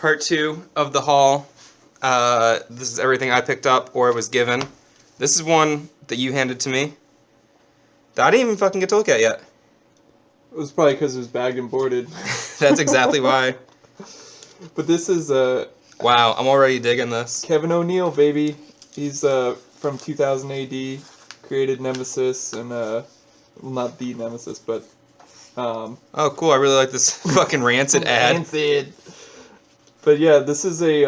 part 2 of the haul. This is everything I picked up or was given. This is one that you handed to me that I didn't even fucking get to look at yet. It was probably because it was bagged and boarded. That's exactly why. But this is wow, I'm already digging this. Kevin O'Neill, baby. He's from 2000 AD, created Nemesis, and well, not the Nemesis, but oh, cool! I really like this fucking Rancid ad. Rancid. But yeah, this is a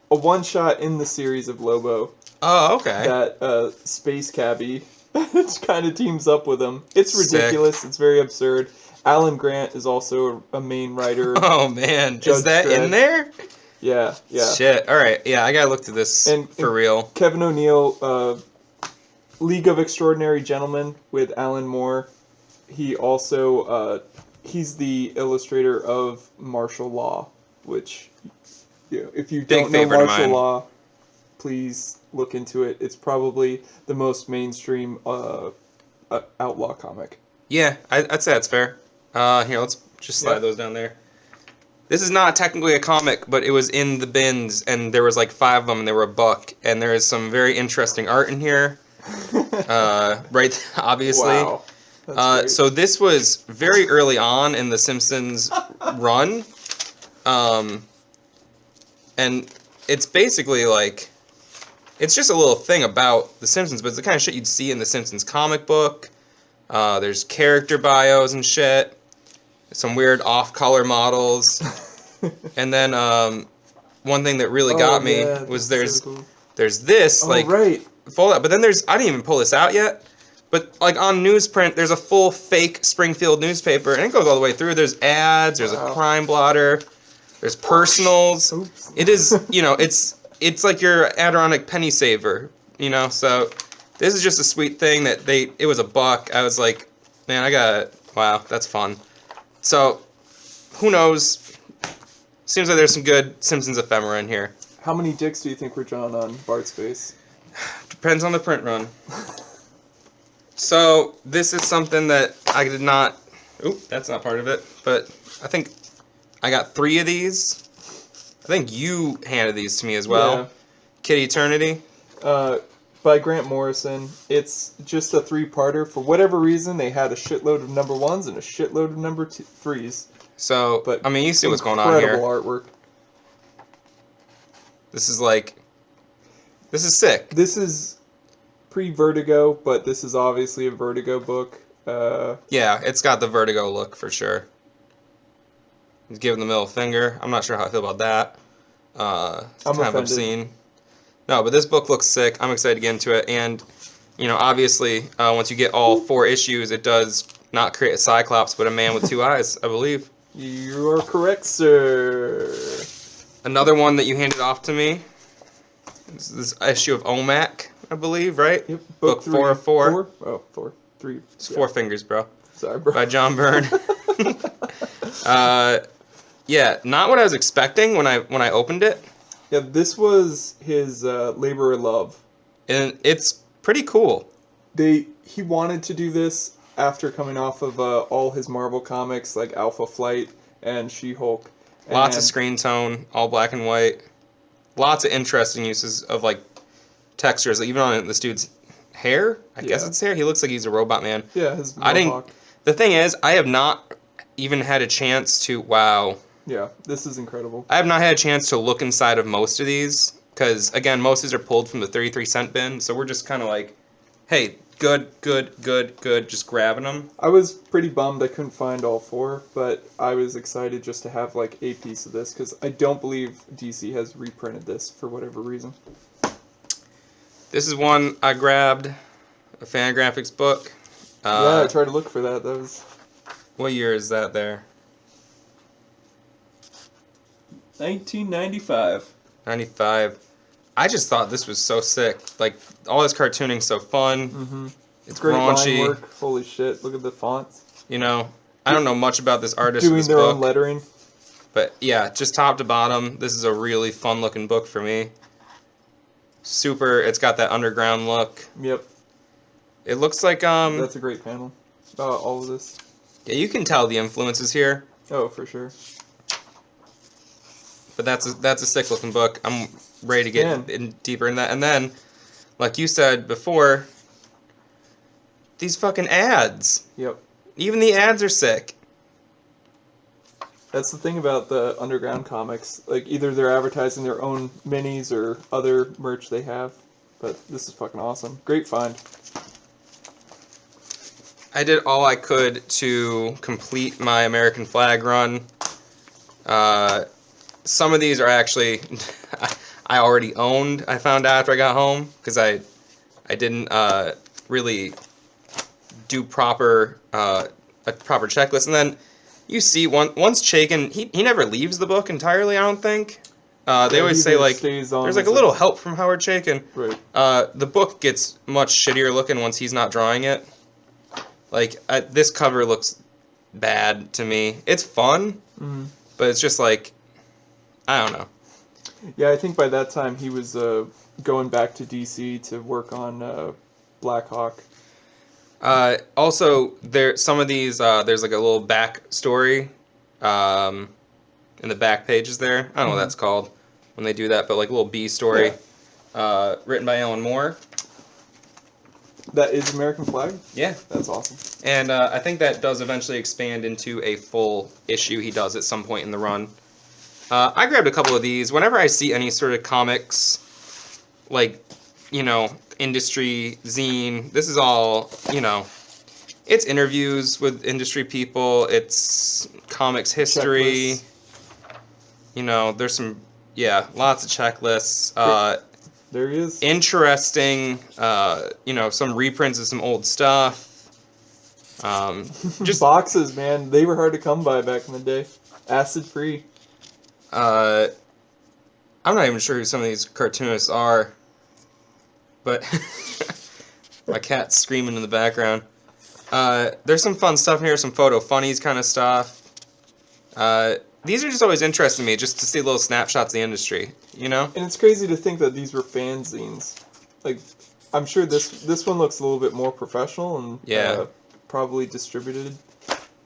one-shot in the series of Lobo. Oh, okay. That Space Cabbie kind of teams up with him. It's ridiculous. Sick. It's very absurd. Alan Grant is also a main writer. Oh man, Judge is that Dredd in there? Yeah, yeah. Shit. All right. Yeah, I gotta look through this for real. Kevin O'Neill, League of Extraordinary Gentlemen with Alan Moore. He also he's the illustrator of Martial Law, which if you don't know Martial Law, please look into it. It's probably the most mainstream outlaw comic. Yeah, I'd say that's fair. Here, let's just slide those down there. This is not technically a comic, but it was in the bins, and there was like 5 of them, and they were $1. And there is some very interesting art in here. Right, obviously. Wow. So this was very early on in the Simpsons run. And it's basically like, it's just a little thing about the Simpsons, but it's the kind of shit you'd see in the Simpsons comic book. There's character bios and shit. Some weird off-color models. And then one thing that really got me was there's this, like, fold out. But then there's, I didn't even pull this out yet. But, like, on newsprint, there's a full fake Springfield newspaper, and it goes all the way through. There's ads, there's a crime blotter, there's personals. Oops. It is, you know, it's like your Adirondack penny saver, you know? So this is just a sweet thing that it was $1. I was like, man, wow, that's fun. So, who knows? Seems like there's some good Simpsons ephemera in here. How many dicks do you think were drawn on Bart's face? Depends on the print run. So, this is something that I did not... Oop, that's not part of it. But I think I got 3 of these. I think you handed these to me as well. Yeah. Kid Eternity. By Grant Morrison. It's just a 3-parter. For whatever reason, they had a shitload of number 1s and a shitload of number 3s. So, but I mean, you see what's going on here. Incredible artwork. This is like... This is sick. This is pre-Vertigo, but this is obviously a Vertigo book. Yeah, it's got the Vertigo look for sure. He's giving the middle finger. I'm not sure how I feel about that. It's I'm kind of obscene. No, but this book looks sick. I'm excited to get into it. And, you know, obviously, once you get all 4 issues, it does not create a Cyclops, but a man with 2 eyes, I believe. You are correct, sir. Another one that you handed off to me. This issue of OMAC, I believe, right? Yep. Book 4 of 4. Oh, 4. 3. It's 4 fingers, bro. Sorry, bro. By John Byrne. Yeah, not what I was expecting when I opened it. Yeah, this was his labor of love. And it's pretty cool. He wanted to do this after coming off of all his Marvel comics like Alpha Flight and She-Hulk. Lots of screen tone, all black and white. Lots of interesting uses of like textures, even on this dude's hair. I guess it's hair. He looks like he's a robot man. Yeah, his mohawk. The thing is, I have not even had a chance to... Wow. Yeah, this is incredible. I have not had a chance to look inside of most of these, because, again, most of these are pulled from the 33-cent bin, so we're just kind of like, hey, good, just grabbing them. I was pretty bummed I couldn't find all 4, but I was excited just to have, like, a piece of this, because I don't believe DC has reprinted this for whatever reason. This is one I grabbed, a Fantagraphics book. Yeah, I tried to look for that. That was... What year is that there? 1995. 95. I just thought this was so sick. Like, all this cartooning's so fun. Mm-hmm. It's great raunchy. Line work. Holy shit, look at the fonts. You know, I don't know much about this artist doing their own lettering. But yeah, just top to bottom, this is a really fun looking book for me. Super, it's got that underground look. Yep. It looks like That's a great panel. All of this. Yeah, you can tell the influences here. Oh, for sure. but that's a sick looking book. I'm ready to get deeper in that. And then, like you said before, these fucking ads. Yep. Even the ads are sick. That's the thing about the underground comics. Like, either they're advertising their own minis or other merch they have. But this is fucking awesome. Great find. I did all I could to complete my American flag run. Some of these are actually I already owned. I found out after I got home because I didn't really do a proper checklist. And then you see once Chaykin, he never leaves the book entirely. I don't think. They always say like there's like a little help from Howard Chaykin. Right. The book gets much shittier looking once he's not drawing it. Like this cover looks bad to me. It's fun, but it's just like I don't know. Yeah, I think by that time he was going back to DC to work on Black Hawk. Also, some of these there's like a little back story in the back pages there. I don't know what that's called when they do that, but like a little B story written by Alan Moore. That is American flag? Yeah. That's awesome. And I think that does eventually expand into a full issue he does at some point in the run. I grabbed a couple of these. Whenever I see any sort of comics, like, industry zine, this is all, it's interviews with industry people, it's comics history, there's some, lots of checklists. There he is. Interesting, some reprints of some old stuff. Just boxes, man. They were hard to come by back in the day. Acid free. I'm not even sure who some of these cartoonists are, but my cat's screaming in the background. There's some fun stuff in here, some photo funnies kind of stuff. These are just always interesting to me, just to see little snapshots of the industry, And it's crazy to think that these were fanzines. Like, I'm sure this one looks a little bit more professional and probably distributed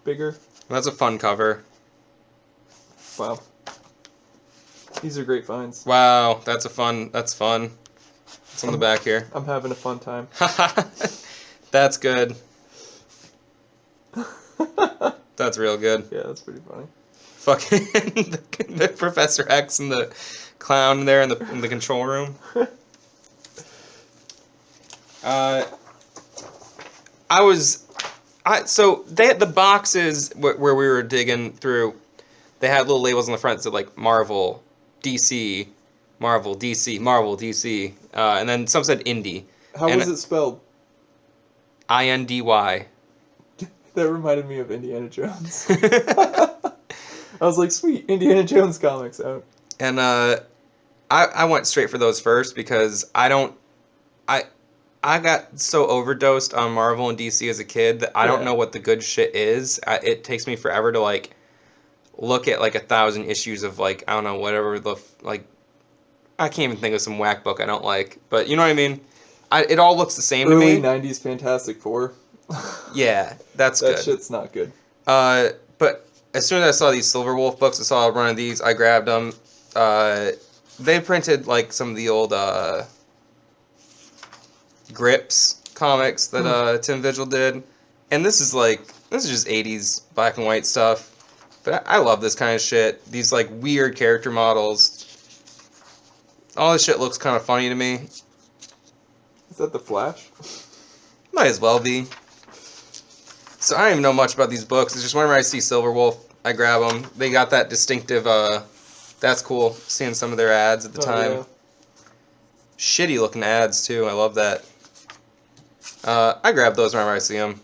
bigger. That's a fun cover. Wow. These are great finds. Wow, that's fun. It's on the back here. I'm having a fun time. That's good. That's real good. Yeah, that's pretty funny. Fucking the Professor X and the clown there in the control room. So they had the boxes where we were digging through. They had little labels on the front that said like Marvel, DC, Marvel, DC, Marvel, DC, and then some said Indie. How was it spelled? INDY. That reminded me of Indiana Jones. I was like, sweet, Indiana Jones comics out. And I went straight for those first because I got so overdosed on Marvel and DC as a kid that I don't know what the good shit is. It takes me forever to like look at like 1,000 issues of like I don't know whatever I can't even think of some whack book I don't like, but you know what I mean. It all looks the same Early to me. Early '90s Fantastic Four. Yeah, that's good. That shit's not good. But as soon as I saw these Silver Wolf books, I saw a run of these. I grabbed them. They printed like some of the old Grips comics that Tim Vigil did, and this is just 80s black and white stuff. But I love this kind of shit. These like weird character models. All this shit looks kind of funny to me. Is that the Flash? Might as well be. So I don't even know much about these books. It's just whenever I see Silver Wolf, I grab them. They got that distinctive, that's cool, seeing some of their ads at the time. Yeah. Shitty looking ads, too. I love that. I grab those whenever I see them.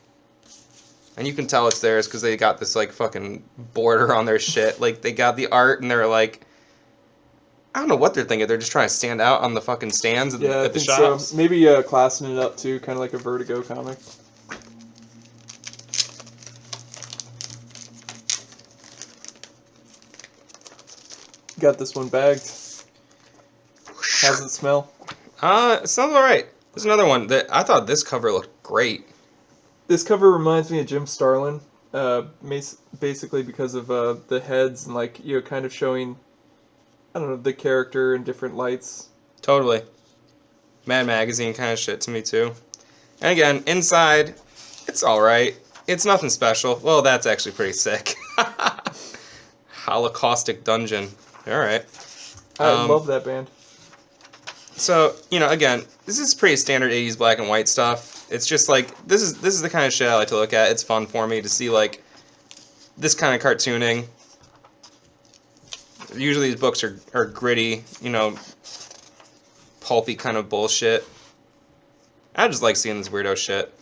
And you can tell it's theirs because they got this, like, fucking border on their shit. Like, they got the art and they're like, I don't know what they're thinking. They're just trying to stand out on the fucking stands at the shops. So. Maybe classing it up, too, kind of like a Vertigo comic. Got this one bagged. How's it smell? It smells alright. There's another one that I thought this cover looked great. This cover reminds me of Jim Starlin, basically because of the heads and kind of showing I don't know, the character in different lights. Totally. Mad Magazine kind of shit to me too. And again, inside, it's alright. It's nothing special. Well, that's actually pretty sick. Holocaustic Dungeon. Alright. I love that band. So, again, this is pretty standard 80s black and white stuff. It's just like, this is the kind of shit I like to look at. It's fun for me to see, like, this kind of cartooning. Usually these books are gritty, pulpy kind of bullshit. I just like seeing this weirdo shit.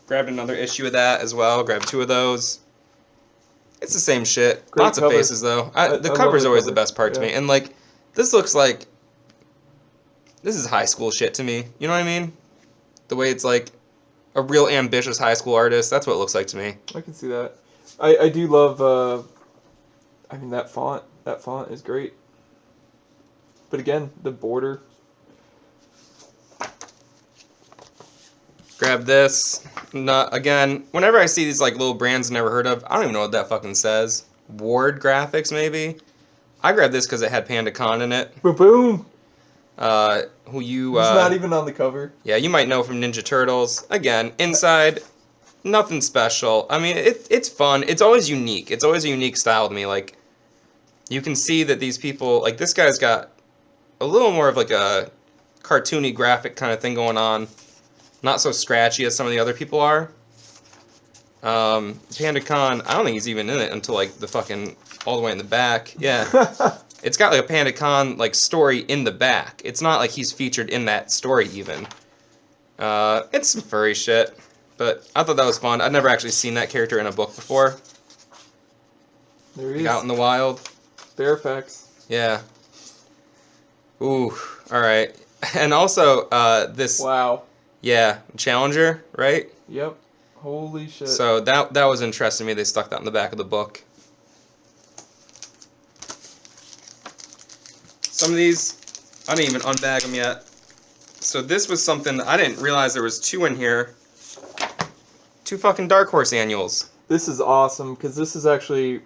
Grabbed another issue of that as well. Grabbed 2 of those. It's the same shit. Great Lots cover. of faces, though. The I cover's love the always cover. the best part to me. Yeah. And, like, this looks like... This is high school shit to me. You know what I mean? The way it's, like, a real ambitious high school artist. That's what it looks like to me. I can see that. I do love, that font. That font is great. But again, the border. Grab this. Again, whenever I see these, like, little brands I've never heard of, I don't even know what that fucking says. Ward Graphics, maybe? I grabbed this because it had Panda Con in it. Boom! Who you... It's not even on the cover. Yeah, you might know from Ninja Turtles. Again, inside, nothing special. I mean, it's fun. It's always unique. It's always a unique style to me. Like, you can see that these people... Like, this guy's got a little more of, like, a cartoony graphic kind of thing going on. Not so scratchy as some of the other people are. Panda Con, I don't think he's even in it until, like, the fucking... all the way in the back. Yeah. It's got like a Panda Con like story in the back. It's not like he's featured in that story even. It's some furry shit, but I thought that was fun. I'd never actually seen that character in a book before. There he Like, is. out in the wild. Fairfax. Yeah. Ooh. All right. And also this. Wow. Yeah, Challenger, right? Yep. Holy shit. So that was interesting to me. They stuck that in the back of the book. Some of these, I didn't even unbag them yet. So this was something, I didn't realize there was 2 in here. 2 fucking Dark Horse annuals. This is awesome because this is actually,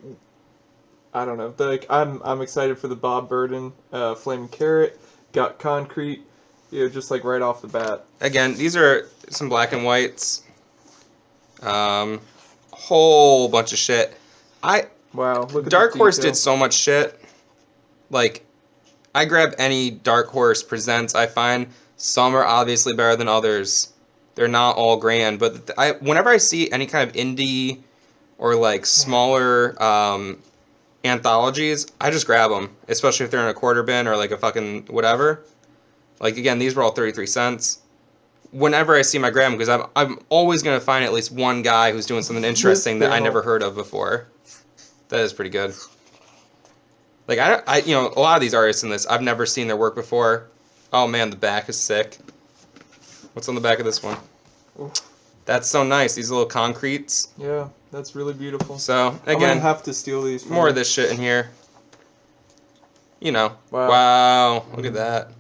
I don't know. Like I'm excited for the Bob Burden, Flaming Carrot, got Concrete, just like right off the bat. Again, these are some black and whites. Whole bunch of shit. Wow, look at Dark the Horse detail. did so much shit. Like, I grab any Dark Horse presents, I find some are obviously better than others. They're not all grand, but whenever I see any kind of indie or like smaller anthologies, I just grab them, especially if they're in a quarter bin or like a fucking whatever. Like, again, these were all 33 cents. Whenever I see them, I grab them because I'm always going to find at least one guy who's doing something interesting that I never heard of before. That is pretty good. Like, a lot of these artists in this, I've never seen their work before. Oh, man, the back is sick. What's on the back of this one? Oof. That's so nice. These little concretes. Yeah, that's really beautiful. So, I'm again, gonna have to steal these. From more you. of this shit in here. Wow. Wow. Look at that.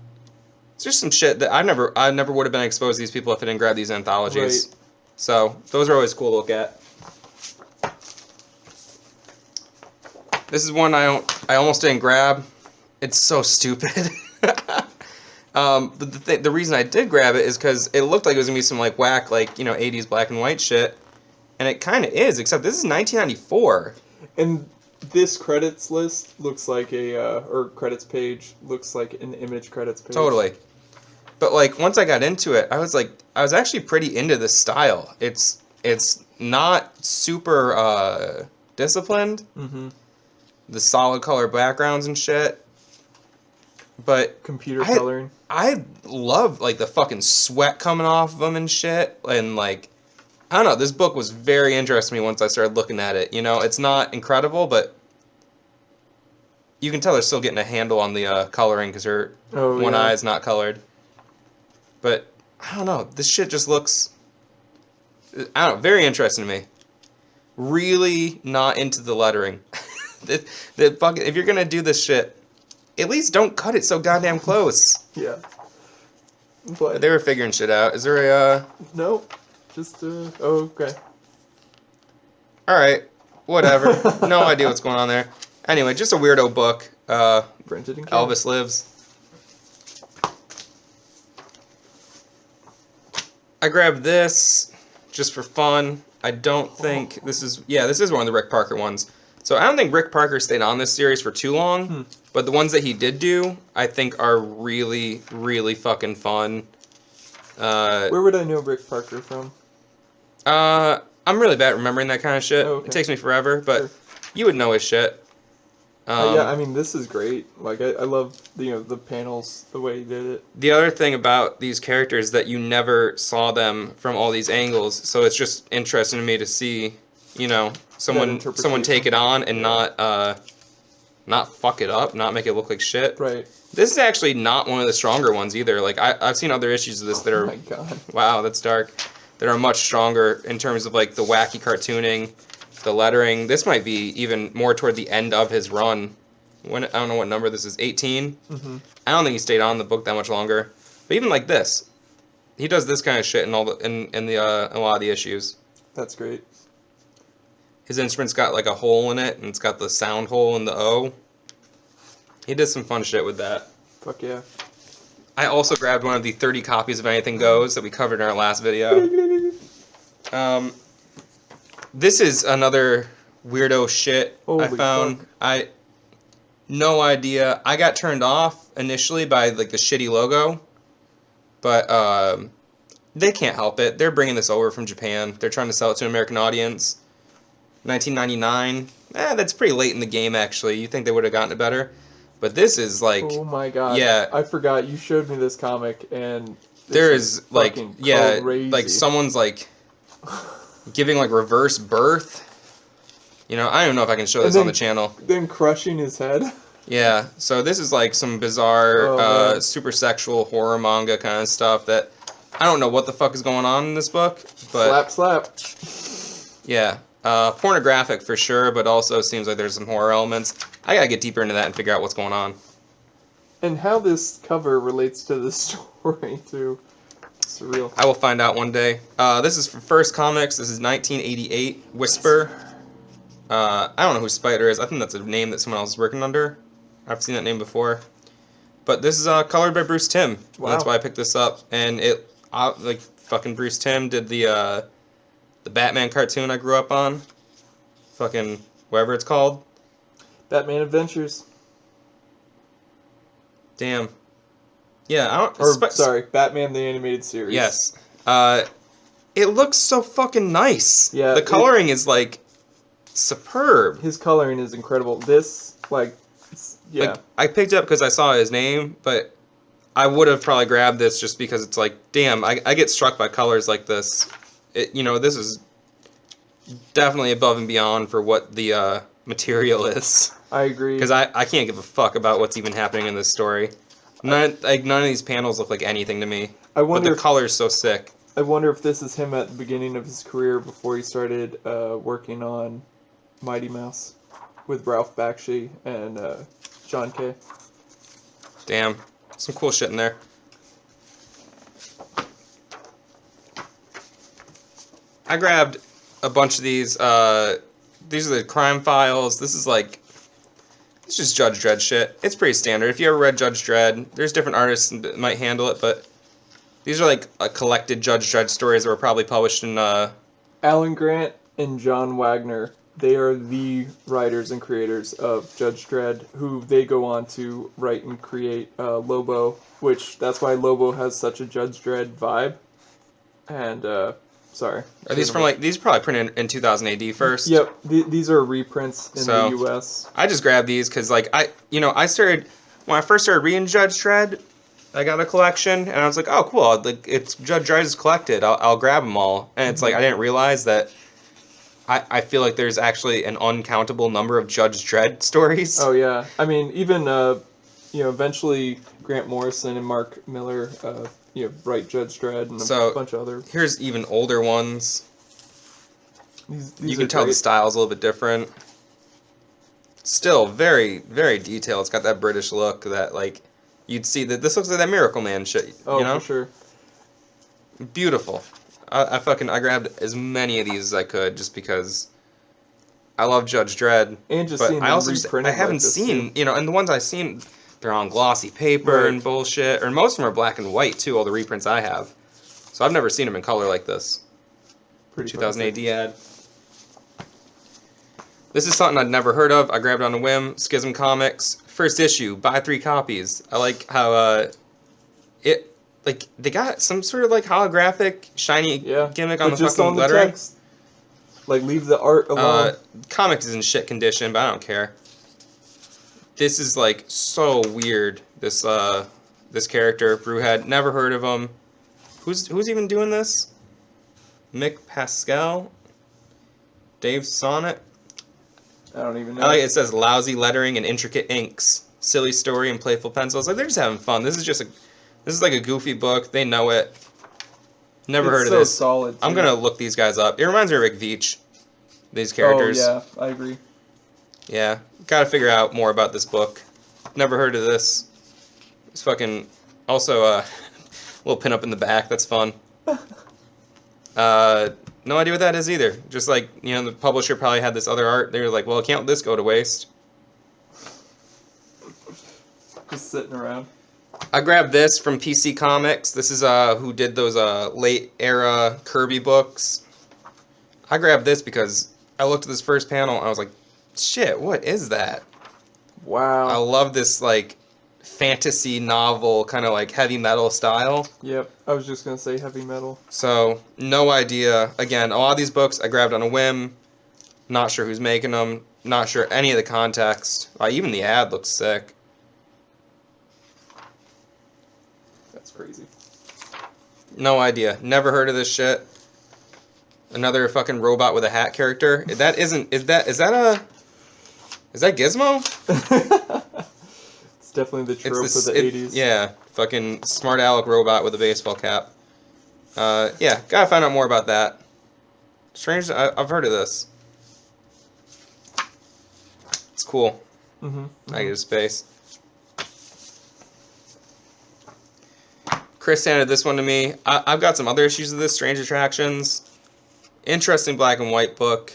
It's just some shit that I never would have been exposed to these people if I didn't grab these anthologies. Right. So, those are always cool to look at. This is one I almost didn't grab. It's so stupid. But the reason I did grab it is because it looked like it was going to be some like whack, like, 80s black and white shit. And it kind of is, except this is 1994. And this credits list looks like or credits page looks like an image credits page. Totally. But like once I got into it, I was actually pretty into this style. It's not super disciplined. Mm-hmm. The solid color backgrounds and shit. But Computer coloring. I love like the fucking sweat coming off of them and shit. And like, I don't know, this book was very interesting to me once I started looking at it. It's not incredible, but you can tell they're still getting a handle on the coloring because her one eye is not colored. But I don't know, this shit just looks, I don't know, very interesting to me. Really not into the lettering. the fucking, if you're gonna do this shit, at least don't cut it so goddamn close. Yeah. But They were figuring shit out. Is there a no, just okay. Alright, whatever. No idea what's going on there. Anyway, just a weirdo book. Printed in Canada. Elvis Lives. I grabbed this just for fun. I don't think this is... Yeah, this is one of the Rick Parker ones. So I don't think Rick Parker stayed on this series for too long. But the ones that he did do, I think are really, really fucking fun. Where would I know Rick Parker from? I'm really bad at remembering that kind of shit. Oh, okay. It takes me forever, but Sure. you would know his shit. Yeah, I mean, this is great. Like, I love the panels, the way he did it. The other thing about these characters is that you never saw them from all these angles, so it's just interesting to me to see, someone take it on and not fuck it up, not make it look like shit. Right. This is actually not one of the stronger ones either. Like I've seen other issues of this that are... Oh my god. Wow, that's dark. That are much stronger in terms of like the wacky cartooning, the lettering. This might be even more toward the end of his run. I don't know what number this is. 18. I don't think he stayed on the book that much longer. But even like this, he does this kind of shit in a lot of the issues. That's great. His instrument's got like a hole in it, and it's got the sound hole in the O. He did some fun shit with that. Fuck yeah. I also grabbed one of the 30 copies of Anything Goes that we covered in our last video. This is another weirdo shit Holy I found. fuck. No idea. I got turned off initially by like the shitty logo, but they can't help it. They're bringing this over from Japan. They're trying to sell it to an American audience. 1999. That's pretty late in the game actually. You think they would have gotten it better? But this is like... Oh my god. Yeah. I forgot. You showed me this comic, and... There is, like... Yeah, crazy. like someone's, like, giving, like, reverse birth. I don't even know if I can show this on the channel. Then crushing his head. Yeah, so this is, like, some bizarre, man. super sexual horror manga kind of stuff that... I don't know what the fuck is going on in this book, but... Slap. Yeah. Pornographic for sure, but also seems like there's some horror elements. I gotta get deeper into that and figure out what's going on. And how this cover relates to the story, too. Surreal. I will find out one day. This is from First Comix. This is 1988. Whisper. I don't know who Spider is. I think that's a name that someone else is working under. I've seen that name before. But this is colored by Bruce Timm. Wow. That's why I picked this up. And it, like, fucking Bruce Timm did the Batman cartoon I grew up on. Fucking whatever it's called. Batman Adventures. Damn. Yeah, I don't... Sorry, Batman the Animated Series. Yes. It looks so fucking nice. Yeah. The coloring is, like, superb. His coloring is incredible. This, like, yeah. Like, I picked it up because I saw his name, but I would have probably grabbed this just because it's like, damn, I get struck by colors like this. This is definitely above and beyond for what the material is. I agree. Because I can't give a fuck about what's even happening in this story. None of these panels look like anything to me. But the color's so sick. I wonder if this is him at the beginning of his career before he started working on Mighty Mouse with Ralph Bakshi and John Kay. Damn. Some cool shit in there. I grabbed a bunch of these. These are the crime files. This is like... It's just Judge Dredd shit. It's pretty standard. If you ever read Judge Dredd, there's different artists that might handle it, but these are like a collected Judge Dredd stories that were probably published in... Alan Grant and John Wagner, they are the writers and creators of Judge Dredd, who they go on to write and create Lobo, which that's why Lobo has such a Judge Dredd vibe. And, sorry. Are these from these are probably printed in 2000 AD first? Yep, these are reprints in the US. I just grabbed these because, like, when I first started reading Judge Dredd, I got a collection, and I was like, oh, cool, it's Judge Dredd is collected, I'll grab them all. And it's like, I didn't realize that I feel like there's actually an uncountable number of Judge Dredd stories. Oh, yeah. I mean, even, eventually Grant Morrison and Mark Miller, write Judge Dredd and a bunch of other... Here's even older ones. These you can tell the style's a little bit different. Still very, very detailed. It's got that British look that, like, you'd see that this looks like that Miracle Man shit, for sure. Beautiful. I grabbed as many of these as I could just because I love Judge Dredd. And just but seeing I them also just, reprinted I haven't like this, seen, too. and the ones I've seen, they're on glossy paper Right. and bullshit, or most of them are black and white too, all the reprints I have. So I've never seen them in color like this. Pretty 2000 fucking AD ad. This is something I'd never heard of. I grabbed on a whim. Schism Comics. First issue. Buy 3 copies. I like how they got some sort of like holographic shiny gimmick on but the just fucking on the lettering. text. Like, leave the art alone. Comics is in shit condition, but I don't care. This is like so weird. This character, Brewhead. Never heard of him. Who's even doing this? Mick Pascal? Dave Sonnet? I don't even know. I like it says lousy lettering and intricate inks, silly story and playful pencils. Like they're just having fun. This is like a goofy book. They know it. Never heard of this. It's so solid. I'm too. gonna look these guys up. It reminds me of Rick Veitch. These characters. Oh yeah, I agree. Yeah, gotta figure out more about this book. Never heard of this. It's fucking. Also, a little pin up in the back. That's fun. No idea what that is either. Just like, the publisher probably had this other art. They were like, well, can't this go to waste? Just sitting around. I grabbed this from PC Comics. This is who did those late era Kirby books. I grabbed this because I looked at this first panel and I was like, shit, what is that? Wow. I love this like fantasy novel kind of like heavy metal style. Yep, I was just gonna say heavy metal. So, no idea. Again, a lot of these books I grabbed on a whim. Not sure who's making them. Not sure any of the context. Even the ad looks sick. That's crazy. No idea. Never heard of this shit. Another fucking robot with a hat character. Is that Gizmo? It's definitely the trope of the 80s. Yeah, fucking smart aleck robot with a baseball cap. Yeah, gotta find out more about that. Strange, I've heard of this. It's cool. Negative space. Chris handed this one to me. I've got some other issues of this, Strange Attractions. Interesting black and white book.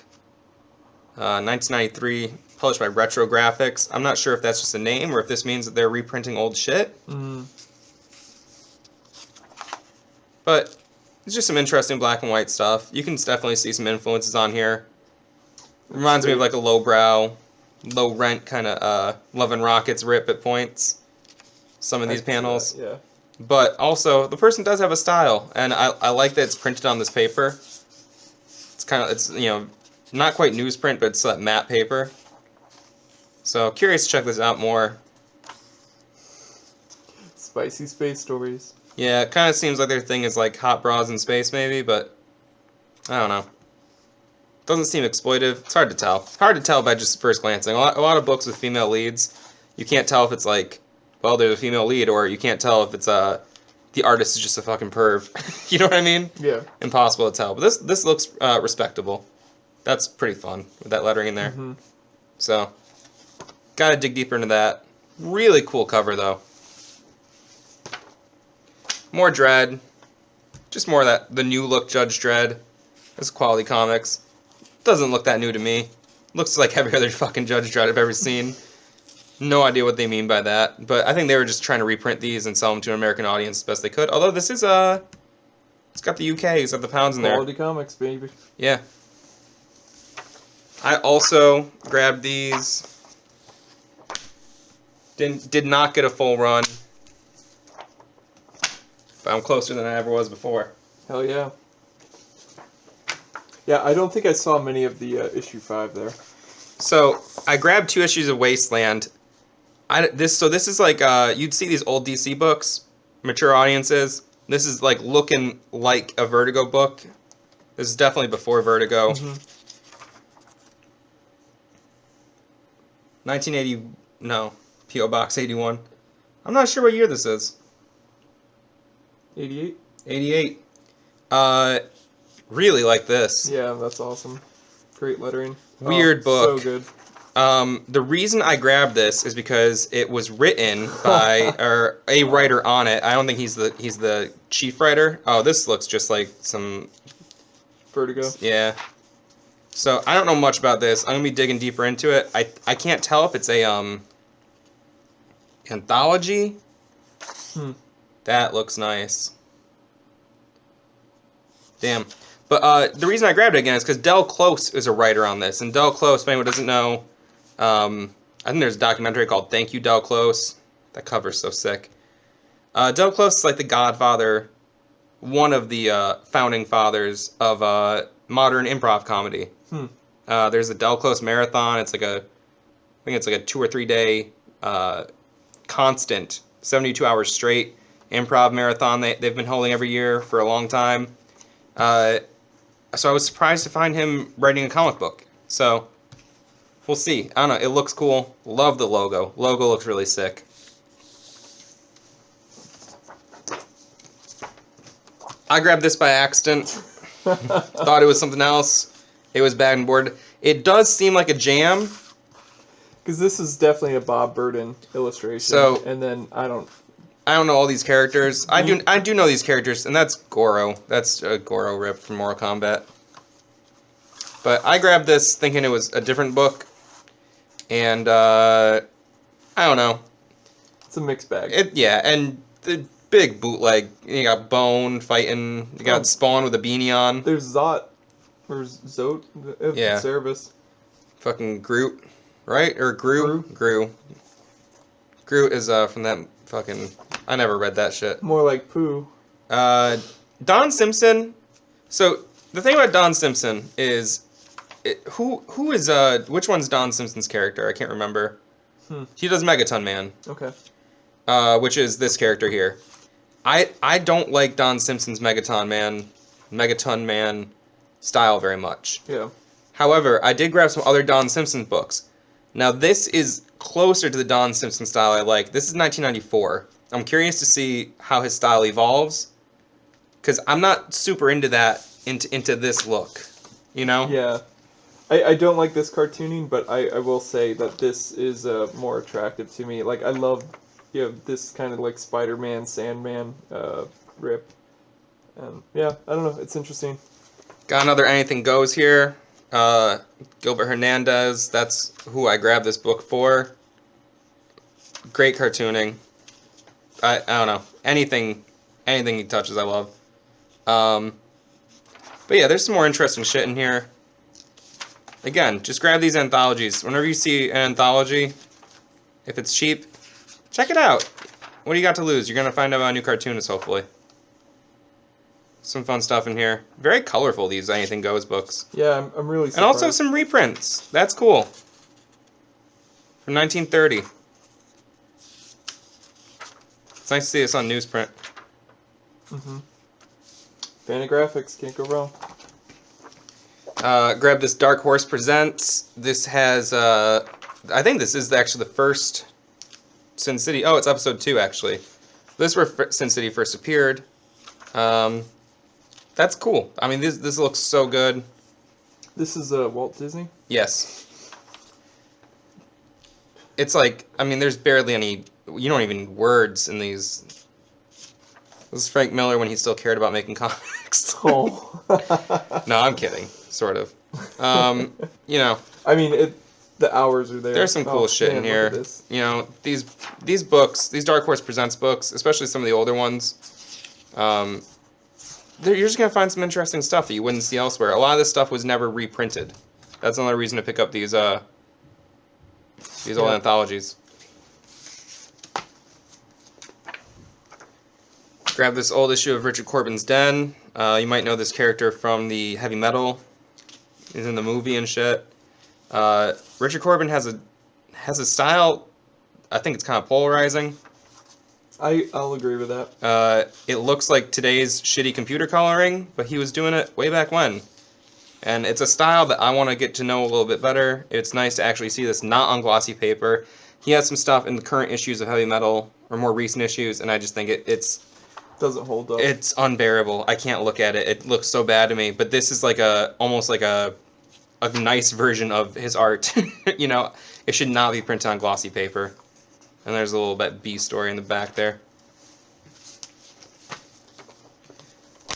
1993, published by Retro Graphics. I'm not sure if that's just a name or if this means that they're reprinting old shit. But it's just some interesting black and white stuff. You can definitely see some influences on here. Reminds me of like a lowbrow, low rent kind of Love and Rockets rip at points. Some of these panels. Yeah. But also, the person does have a style, and I like that it's printed on this paper. It's not quite newsprint, but it's that matte paper. So, curious to check this out more. Spicy space stories. Yeah, it kind of seems like their thing is like hot bras in space, maybe, but I don't know. Doesn't seem exploitive. It's hard to tell. Hard to tell by just first glancing. A lot of books with female leads, you can't tell if it's like, well, there's a female lead, or you can't tell if it's the artist is just a fucking perv. You know what I mean? Yeah. Impossible to tell. But this looks respectable. That's pretty fun with that lettering in there. So, gotta dig deeper into that. Really cool cover though. More Dredd. Just more of the new look Judge Dredd. This is quality comics. Doesn't look that new to me. Looks like every other fucking Judge Dredd I've ever seen. No idea what they mean by that, but I think they were just trying to reprint these and sell them to an American audience as best they could. Although this is it's got the UK, it's got the pounds in there. Quality comics, baby. Yeah. I also grabbed these. Did not get a full run, but I'm closer than I ever was before. Hell yeah. Yeah, I don't think I saw many of the issue 5 there. So I grabbed 2 issues of Wasteland. This is like you'd see these old DC books, mature audiences. This is like looking like a Vertigo book. This is definitely before Vertigo. 1980, no, P.O. Box 81. I'm not sure what year this is. 88? 88. Really like this. Yeah, that's awesome. Great lettering. Weird book. So good. The reason I grabbed this is because it was written by a writer on it. I don't think he's the chief writer. Oh, this looks just like some Vertigo. Yeah. So I don't know much about this. I'm gonna be digging deeper into it. I can't tell if it's a anthology. That looks nice. Damn. But the reason I grabbed it again is because Del Close is a writer on this, and Del Close, if anyone doesn't know, I think there's a documentary called "Thank You, Del Close." That cover's so sick. Del Close is like the godfather, one of the founding fathers of modern improv comedy. There's a Del Close marathon. It's like I think it's like a 2 or 3 day constant 72 hours straight improv marathon they've been holding every year for a long time. So I was surprised to find him writing a comic book. So we'll see. I don't know. It looks cool. Love the logo. Logo looks really sick. I grabbed this by accident. Thought it was something else. It was bag and board. It does seem like a jam. Because this is definitely a Bob Burden illustration. So, and then I don't know all these characters. I do know these characters, and that's Goro. That's a Goro rip from Mortal Kombat. But I grabbed this thinking it was a different book, and I don't know. It's a mixed bag. Yeah, and the big bootleg. You got Bone fighting. You got Spawn with a beanie on. There's Zot, or Zote. Yeah. Service. Fucking Groot, right? Or Gru? Gru. Groot is from that fucking. I never read that shit. More like Pooh. Don Simpson. So the thing about Don Simpson is, who is which one's Don Simpson's character? I can't remember. He does Megaton Man. Okay. Which is this character here. I don't like Don Simpson's Megaton Man style very much. Yeah. However, I did grab some other Don Simpson books. Now this is closer to the Don Simpson style I like. This is 1994. I'm curious to see how his style evolves, because I'm not super into that into this look, you know? Yeah. I don't like this cartooning, but I will say that this is more attractive to me. Like, I love this kind of like Spider-Man, Sandman rip. And yeah, I don't know. It's interesting. Got another Anything Goes here. Gilbert Hernandez. That's who I grabbed this book for. Great cartooning. I don't know. Anything he touches, I love. But yeah, there's some more interesting shit in here. Again, just grab these anthologies. Whenever you see an anthology, if it's cheap, check it out. What do you got to lose? You're going to find out about a new cartoonist, hopefully. Some fun stuff in here. Very colorful, these Anything Goes books. Yeah, I'm really surprised. And also some reprints. That's cool. From 1930. It's nice to see this on newsprint. Fantagraphics, can't go wrong. Grab this Dark Horse Presents. This has, I think this is actually the first Sin City. Oh, it's episode 2, actually. This is where Sin City first appeared. That's cool. I mean, this looks so good. This is Walt Disney? Yes. It's like, I mean, there's barely any, you don't even words in these. This is Frank Miller when he still cared about making comics. Oh. No, I'm kidding. Sort of. You know. I mean, the hours are there. There's some cool shit in here. You know, these books, these Dark Horse Presents books, especially some of the older ones, you're just going to find some interesting stuff that you wouldn't see elsewhere. A lot of this stuff was never reprinted. That's another reason to pick up these old anthologies. Grab this old issue of Richard Corbin's Den. You might know this character from the Heavy Metal. He's in the movie and shit. Richard Corbin has a style, I think it's kind of polarizing. I'll agree with that. It looks like today's shitty computer coloring, but he was doing it way back when. And it's a style that I want to get to know a little bit better. It's nice to actually see this not on glossy paper. He has some stuff in the current issues of Heavy Metal, or more recent issues, and I just think it's doesn't hold up. It's unbearable. I can't look at it. It looks so bad to me. But this is like almost like a nice version of his art. You know, it should not be printed on glossy paper. And there's a little bit B story in the back there.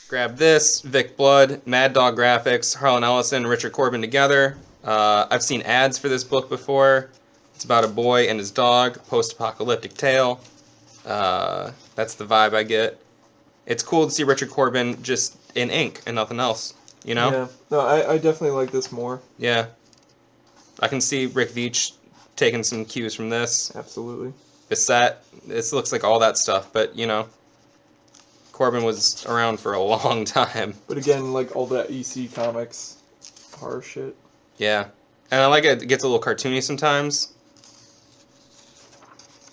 Grab this, Vic Blood, Mad Dog Graphics, Harlan Ellison, and Richard Corbin together. I've seen ads for this book before. It's about a boy and his dog, post-apocalyptic tale. That's the vibe I get. It's cool to see Richard Corbin just in ink and nothing else, you know? Yeah. No, I definitely like this more. Yeah. I can see Rick Veitch taking some cues from this. Absolutely. Bissett, this looks like all that stuff, but, you know, Corbin was around for a long time. But again, like all that EC Comics horror shit. Yeah. And I like it gets a little cartoony sometimes.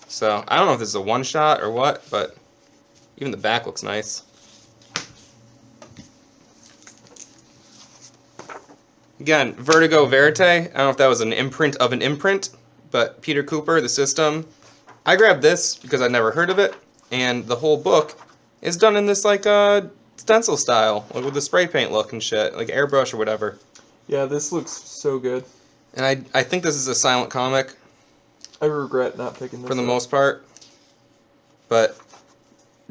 So, I don't know if this is a one-shot or what, but even the back looks nice. Again, Vertigo Verite. I don't know if that was an imprint of an imprint, but Peter Cooper, The System. I grabbed this because I'd never heard of it, and the whole book is done in this, like, stencil style, like with the spray paint look and shit, like airbrush or whatever. Yeah, this looks so good. And I think this is a silent comic. I regret not picking this For the up. most part. But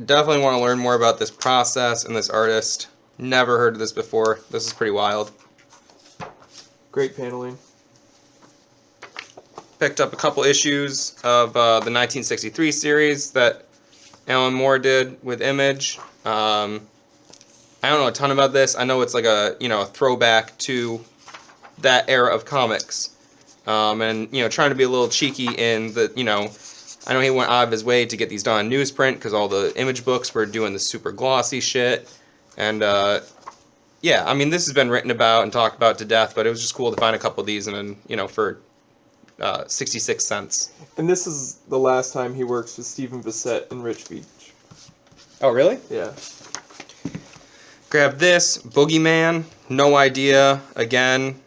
definitely want to learn more about this process and this artist. Never heard of this before. This is pretty wild. Great paneling. Picked up a couple issues of the 1963 series that Alan Moore did with Image. I don't know a ton about this. I know it's like a throwback to that era of comics. And trying to be a little cheeky in the I know he went out of his way to get these done in newsprint because all the Image books were doing the super glossy shit. And yeah, I mean, this has been written about and talked about to death, but it was just cool to find a couple of these and then for 66 cents. And this is the last time he works with Stephen Bissett and Rich Veitch. Oh, really? Yeah. Grab this, Boogeyman. No idea. Again,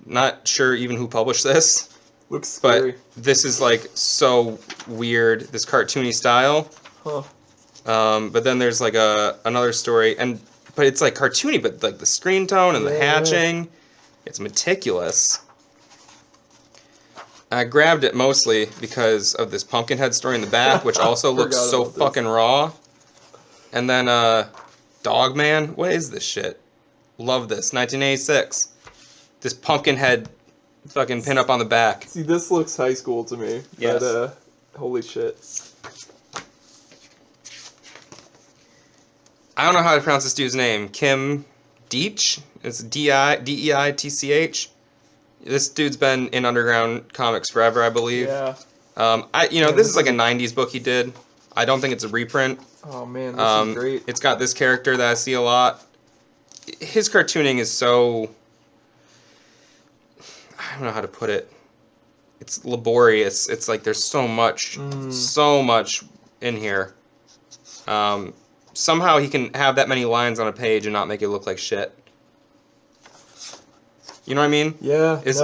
not sure even who published this. Looks scary. But this is like so weird, this cartoony style. Huh. But then there's like another story, but it's like cartoony, but like the screen tone and the hatching, it's meticulous. I grabbed it mostly because of this Pumpkinhead story in the back, which also looks so fucking raw. And then Dogman, what is this shit? Love this, 1986. This Pumpkinhead fucking pin up on the back. See, this looks high school to me. Yes. But, holy shit. I don't know how to pronounce this dude's name. Kim Deitch? It's Deitch. This dude's been in underground comics forever, I believe. Yeah. This is like a 90s book he did. I don't think it's a reprint. Oh man, this is great. It's got this character that I see a lot. His cartooning is so... I don't know how to put it. It's laborious. It's like there's so much in here. Somehow he can have that many lines on a page and not make it look like shit. You know what I mean? Yeah. It's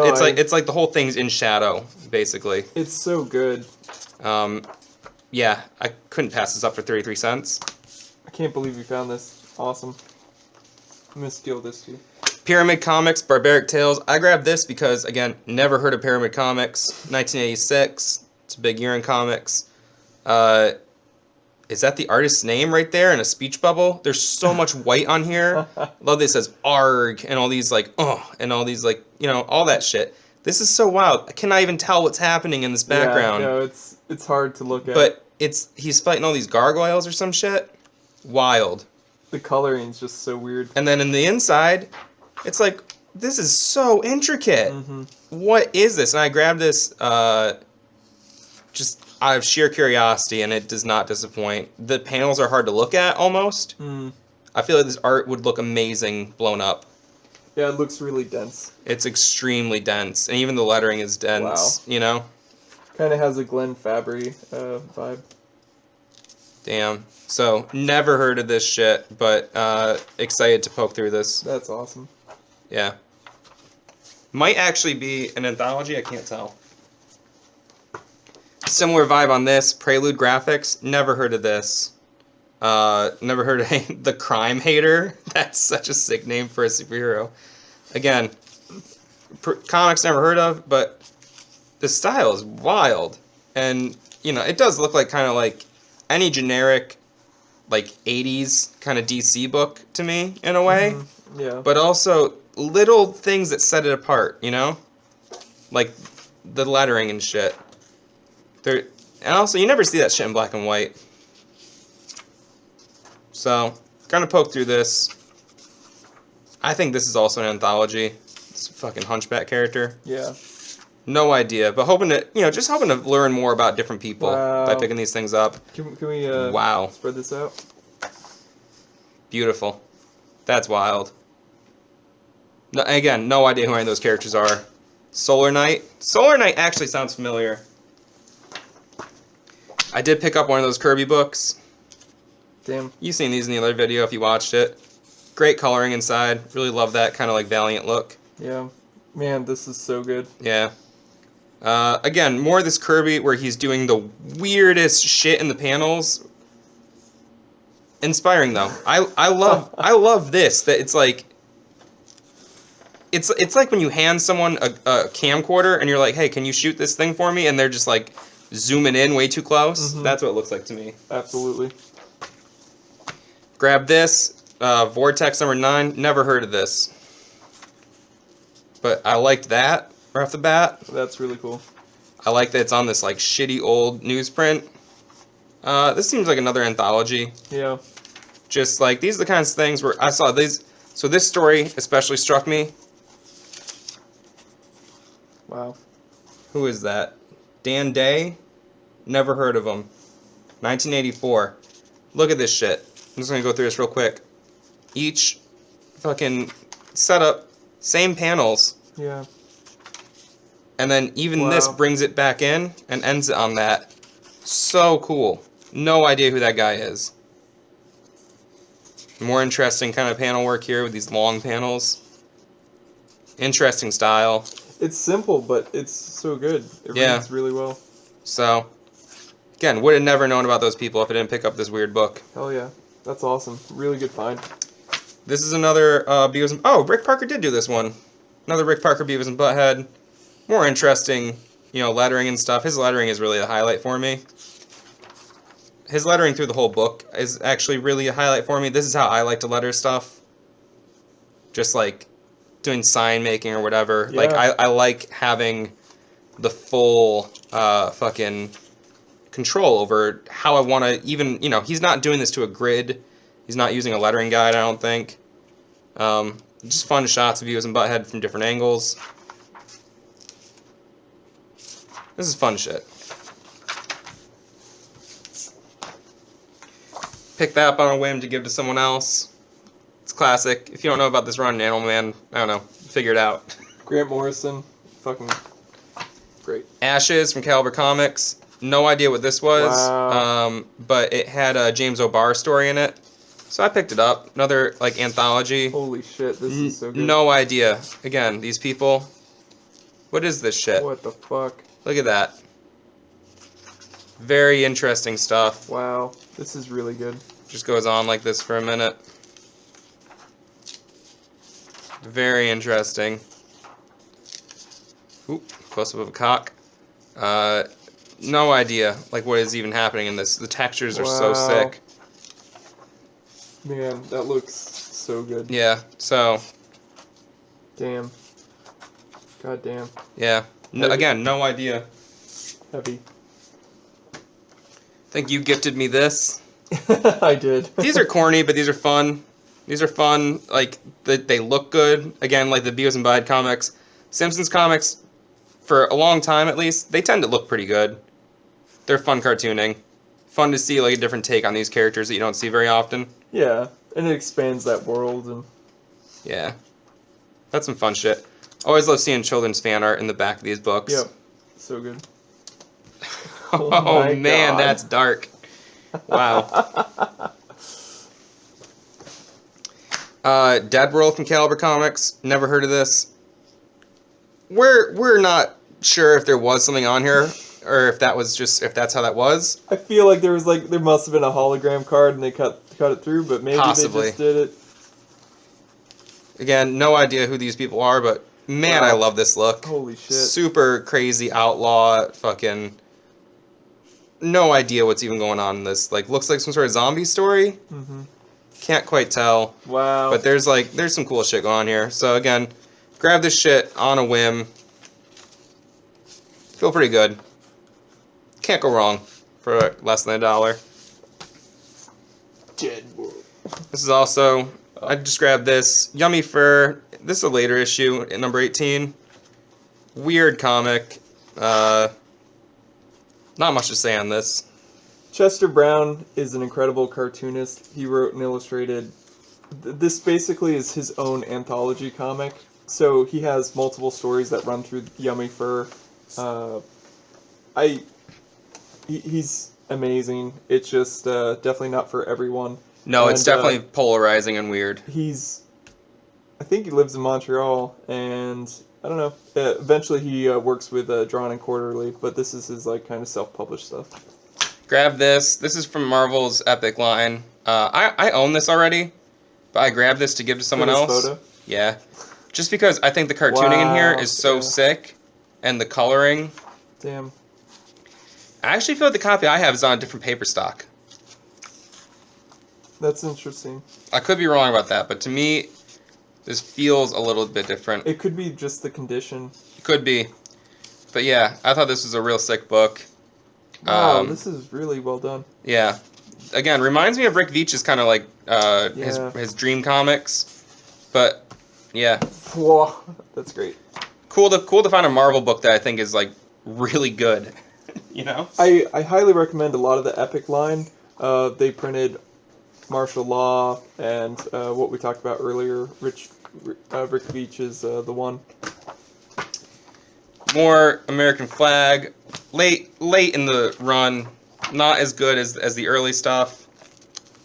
like the whole thing's in shadow, basically. It's so good. Yeah, I couldn't pass this up for 33 cents. I can't believe you found this. Awesome. I'm gonna steal this too. Pyramid Comics, Barbaric Tales. I grabbed this because, again, never heard of Pyramid Comics. 1986. It's a big year in comics. Is that the artist's name right there in a speech bubble? There's so much white on here. Love that it says ARG and all these and all these all that shit. This is so wild. I cannot even tell what's happening in this background. Yeah, no, it's hard to look at. But he's fighting all these gargoyles or some shit. Wild. The coloring's just so weird. And then in the inside, it's like, this is so intricate. Mm-hmm. What is this? And I grabbed this just out of sheer curiosity, and it does not disappoint. The panels are hard to look at, almost. I feel like this art would look amazing blown up. Yeah, it looks really dense. It's extremely dense, and even the lettering is dense, Wow. Kind of has a Glenn Fabry vibe. Damn. So, never heard of this shit, but excited to poke through this. That's awesome. Yeah. Might actually be an anthology, I can't tell. Similar vibe on this, Prelude Graphics. Never heard of this. Never heard of The Crime Hater. That's such a sick name for a superhero. Again, comics never heard of, but the style is wild. And, it does look like kind of like any generic like 80s kind of DC book to me in a way. Yeah. But also little things that set it apart, you know? Like the lettering and shit. There, and also you never see that shit in black and white. So, gonna poke through this. I think this is also an anthology. It's a fucking Hunchback character. Yeah. No idea, but hoping to, just hoping to learn more about different people by picking these things up. Can we wow. spread this out? Beautiful. That's wild. No, again, no idea who any of those characters are. Solar Knight. Solar Knight actually sounds familiar. I did pick up one of those Kirby books. Damn. You've seen these in the other video if you watched it. Great coloring inside. Really love that kind of like Valiant look. Yeah. Man, this is so good. Yeah. Again, more of this Kirby where he's doing the weirdest shit in the panels. Inspiring though. I love this. That it's like like when you hand someone a camcorder and you're like, hey, can you shoot this thing for me? And they're just like zooming in way too close. That's what it looks like to me. Absolutely. Grab this. Vortex number 9. Never heard of this. But I liked that right off the bat. That's really cool. I like that it's on this like shitty old newsprint. This seems like another anthology. Yeah. Just like these are the kinds of things where I saw these. So this story especially struck me. Wow. Who is that? Dan Day? Never heard of him. 1984. Look at this shit. I'm just gonna go through this real quick. Each fucking setup, same panels. Yeah. And then even this brings it back in and ends it on that. So cool. No idea who that guy is. More interesting kind of panel work here with these long panels. Interesting style. It's simple, but it's so good. It reads really well. So, again, would have never known about those people if I didn't pick up this weird book. Hell yeah. That's awesome. Really good find. This is another Beavis and... Oh, Rick Parker did do this one. Another Rick Parker Beavis and Butthead. More interesting, lettering and stuff. His lettering is really a highlight for me. His lettering through the whole book is actually really a highlight for me. This is how I like to letter stuff. Just like doing sign making or whatever. Yeah. Like I like having the full fucking control over how I want to even, he's not doing this to a grid. He's not using a lettering guide, I don't think. Just fun shots of Beavis and Butthead from different angles. This is fun shit. Pick that up on a whim to give to someone else. It's classic. If you don't know about this run, Animal Man, I don't know, figure it out. Grant Morrison, fucking great. Ashes from Caliber Comics. No idea what this was, Wow. but it had a James O'Barr story in it. So I picked it up. Another like anthology. Holy shit, this is so good. No idea. Again, these people. What is this shit? What the fuck? Look at that. Very interesting stuff. Wow, this is really good. Just goes on like this for a minute. Very interesting. Oop, close up of a cock. No idea like what is even happening in this. The textures are so sick. Man, that looks so good. Yeah, so. Damn. God damn. Yeah. No, again, no idea. Heavy. I think you gifted me this. I did. These are corny, but these are fun. These are fun. Like, they look good. Again, like the Beavis and Butthead comics. Simpsons comics, for a long time at least, they tend to look pretty good. They're fun cartooning. Fun to see like a different take on these characters that you don't see very often. Yeah, and it expands that world. And yeah. That's some fun shit. Always love seeing children's fan art in the back of these books. Yep. So good. Oh man, God. that's dark. Wow. Dead World from Caliber Comics. Never heard of this. We're not sure if there was something on here or if that's how that was. I feel like there must have been a hologram card and they cut it through, but maybe Possibly. they just did it. Again, no idea who these people are, but man, I love this look. Holy shit. Super crazy outlaw fucking no idea what's even going on in this. Like, looks like some sort of zombie story. Mm-hmm. Can't quite tell. Wow. But there's some cool shit going on here. So again, grab this shit on a whim. Feel pretty good. Can't go wrong for less than $1. This is also, I just grabbed this. Yummy Fur. This is a later issue, at number 18. Weird comic. Not much to say on this. Chester Brown is an incredible cartoonist. He wrote and illustrated. This basically is his own anthology comic. So he has multiple stories that run through Yummy Fur. He's amazing. It's just definitely not for everyone. No, it's definitely polarizing and weird. I think he lives in Montreal, and I don't know. Eventually, he works with Drawn and Quarterly, but this is his like kind of self-published stuff. Grab this. This is from Marvel's Epic line. I own this already, but I grabbed this to give to someone else. Photo? Yeah, just because I think the cartooning in here is so sick, and the coloring. Damn. I actually feel like the copy I have is on a different paper stock. That's interesting. I could be wrong about that, but to me, this feels a little bit different. It could be just the condition. It could be. But yeah, I thought this was a real sick book. Wow, this is really well done. Yeah. Again, reminds me of Rick Veitch's kind of like his Dream Comics. But yeah. Whoa, that's great. Cool to find a Marvel book that I think is like really good. You know? I highly recommend a lot of the Epic line. They printed Martial Law and what we talked about earlier. Rick Veitch is the one. More American Flag. Late in the run. Not as good as the early stuff.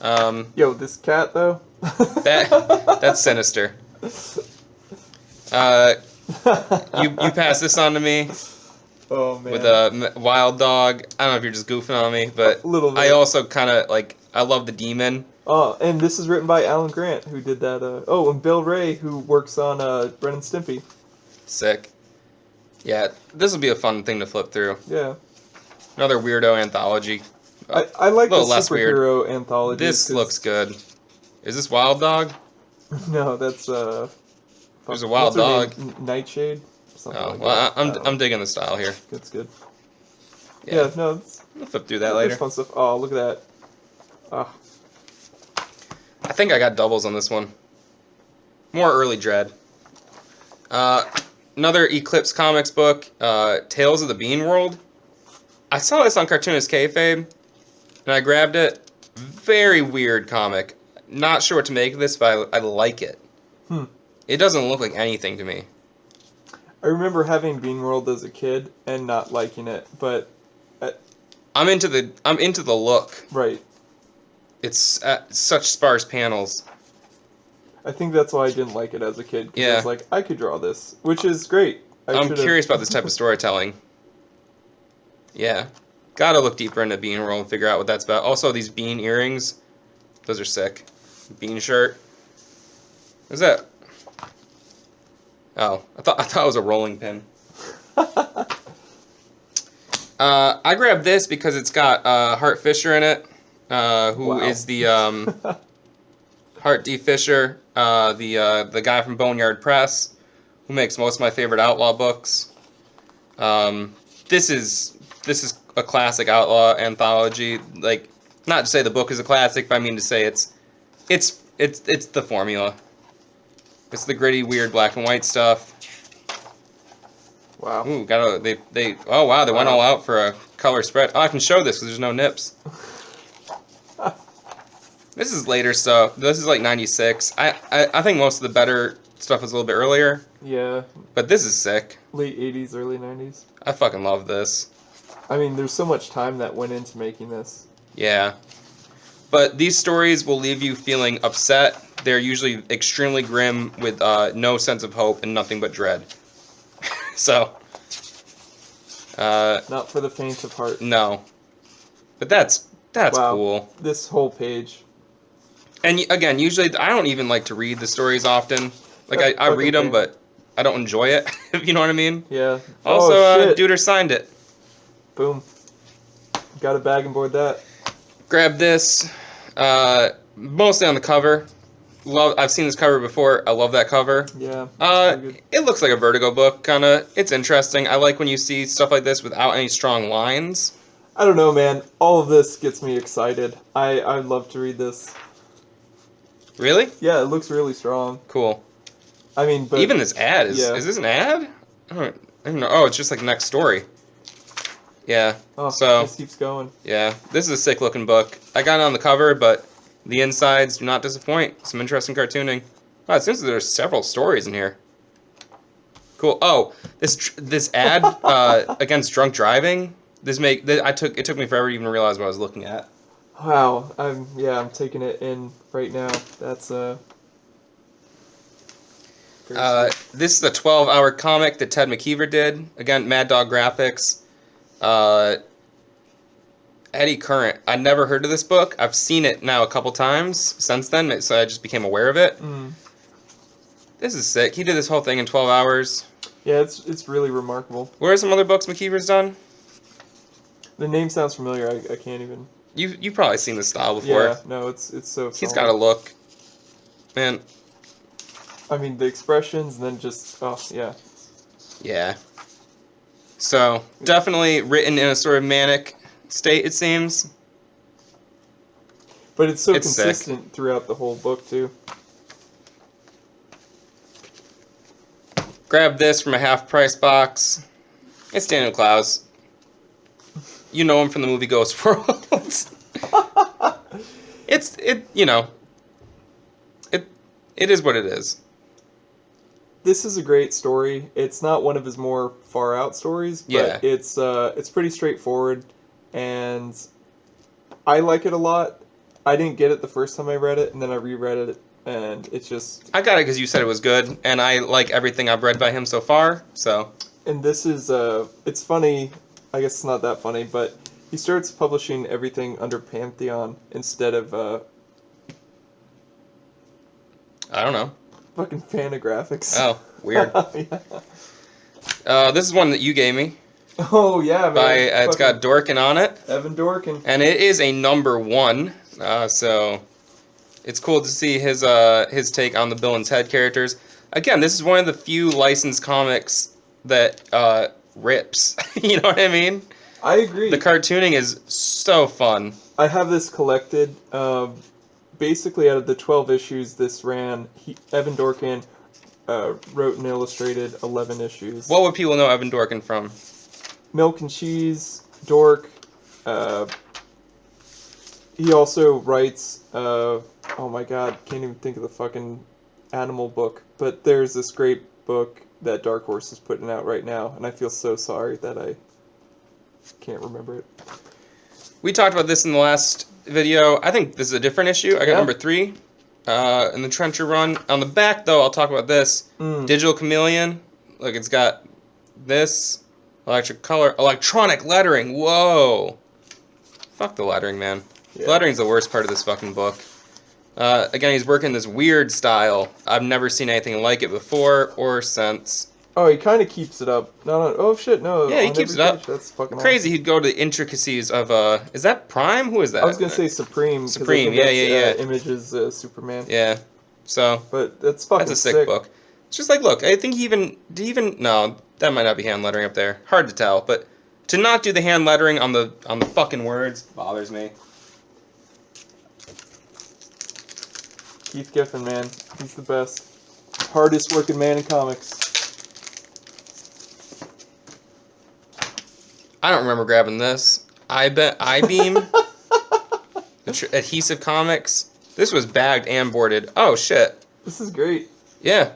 Yo, this cat though. That's sinister. You pass this on to me. Oh man. With a wild dog. I don't know if you're just goofing on me, but a little bit. I also kind of like. I love the demon. Oh, and this is written by Alan Grant, who did that. And Bill Ray, who works on Ren and Stimpy. Sick. Yeah, this will be a fun thing to flip through. Yeah. Another weirdo anthology. I like the superhero anthology. This looks good. Is this Wild Dog? No, that's There's a wild dog. Nightshade. I'm digging the style here. That's good. Yeah, no. I'll flip through that later. Fun stuff. Oh, look at that. Ah. I think I got doubles on this one. More early Dread. Another Eclipse Comics book, Tales of the Bean World. I saw this on Cartoonist Kayfabe, and I grabbed it. Very weird comic. Not sure what to make of this, but I like it. It doesn't look like anything to me. I remember having Bean World as a kid and not liking it, but I'm into the look. Right. It's such sparse panels. I think that's why I didn't like it as a kid. Yeah. I was like, I could draw this, which is great. I'm curious about this type of storytelling. Yeah. Gotta look deeper into Bean World and figure out what that's about. Also, these bean earrings. Those are sick. Bean shirt. What's that? Oh, I thought it was a rolling pin. I grabbed this because it's got Hart Fisher in it, who is the Hart D. Fisher, the guy from Boneyard Press, who makes most of my favorite outlaw books. This is a classic outlaw anthology. Like, not to say the book is a classic, but I mean to say it's the formula. It's the gritty, weird black and white stuff. Wow. Ooh, they went all out for a color spread. Oh, I can show this because there's no nips. This is later stuff. This is like 96. I think most of the better stuff was a little bit earlier. Yeah. But this is sick. Late 80s, early 90s. I fucking love this. I mean, there's so much time that went into making this. Yeah. But these stories will leave you feeling upset. They're usually extremely grim with no sense of hope and nothing but dread. So. Not for the faint of heart. No. But that's wow. Cool. This whole page. And again, usually I don't even like to read the stories often. Like I read them, but I don't enjoy it. If you know what I mean? Yeah. Also, Duder signed it. Boom. Got to bag and board that. Grab this, mostly on the cover. I've seen this cover before. I love that cover. Yeah. Pretty good. It looks like a Vertigo book, kind of. It's interesting. I like when you see stuff like this without any strong lines. I don't know, man. All of this gets me excited. I'd love to read this. Really? Yeah, it looks really strong. Cool. I mean, but Even this ad is. yeah. Is this an ad? I don't know. Oh, it's just like next story. Yeah. Oh, So this keeps going. yeah, this is a sick looking book. I got it on the cover, but the insides do not disappoint. Some interesting cartooning. Oh, it seems that there's several stories in here. Cool. Oh, this ad against drunk driving. It took me forever to even realize what I was looking at. Wow. I'm taking it in right now. That's very This is a 12-hour comic that Ted McKeever did. Again, Mad Dog Graphics. Eddie Current. I never heard of this book. I've seen it now a couple times since then, so I just became aware of it. This is sick. He did this whole thing in 12 hours. Yeah, it's really remarkable. What are some other books McKeever's done? The name sounds familiar. I can't even. You've probably seen this style before. Yeah, no, it's so. He's solid. got a look. Man. I mean, the expressions, and then just yeah. Yeah. So, definitely written in a sort of manic state, it seems. But it's so It's sick. consistent throughout the whole book too. Grab this from a half-price box. It's Daniel Clowes. You know him from the movie Ghost World. It is what it is. This is a great story. It's not one of his more far out stories, but Yeah. it's pretty straightforward, and I like it a lot. I didn't get it the first time I read it, and then I reread it, and it's just. I got it because you said it was good, and I like everything I've read by him so far. So. And this is it's funny. I guess it's not that funny, but he starts publishing everything under Pantheon instead of I don't know. fucking Fantagraphics. Oh, weird. Yeah. This is one that you gave me. Oh yeah, man. It's got Dorkin on it. Evan Dorkin. And it is a #1, so it's cool to see his take on the Bill and Ted characters. Again, this is one of the few licensed comics that rips. You know what I mean? I agree. The cartooning is so fun. I have this collected. Basically, out of the 12 issues this ran, Evan Dorkin wrote and illustrated 11 issues. What would people know Evan Dorkin from? Milk and Cheese, Dork. He also writes. Oh my god, can't even think of the fucking animal book. But there's this great book that Dark Horse is putting out right now, and I feel so sorry that I can't remember it. We talked about this in the last video. I think this is a different issue. I got #3 in the Trencher run. On the back, though, I'll talk about this. Digital Chameleon. Look, it's got this. Electronic lettering. Whoa. Fuck the lettering, man. Yeah. Lettering's the worst part of this fucking book. Again, he's working this weird style. I've never seen anything like it before or since. Oh, he kind of keeps it up. No. Oh shit, no. Yeah, he on keeps every it up. page. That's fucking Crazy. awesome. He'd go to the intricacies of is that Prime? Who is that? I was gonna say Supreme. 'cause I Supreme, think yeah. that's, Image's Superman. Yeah. So But that's fucking that's a sick book. It's just like, look, I think no, that might not be hand lettering up there. Hard to tell, but to not do the hand lettering on the fucking words bothers me. Keith Giffen, man, he's the best, hardest working man in comics. I don't remember grabbing this. I bet I-Beam, Adhesive Comics. This was bagged and boarded. Oh shit. This is great. Yeah.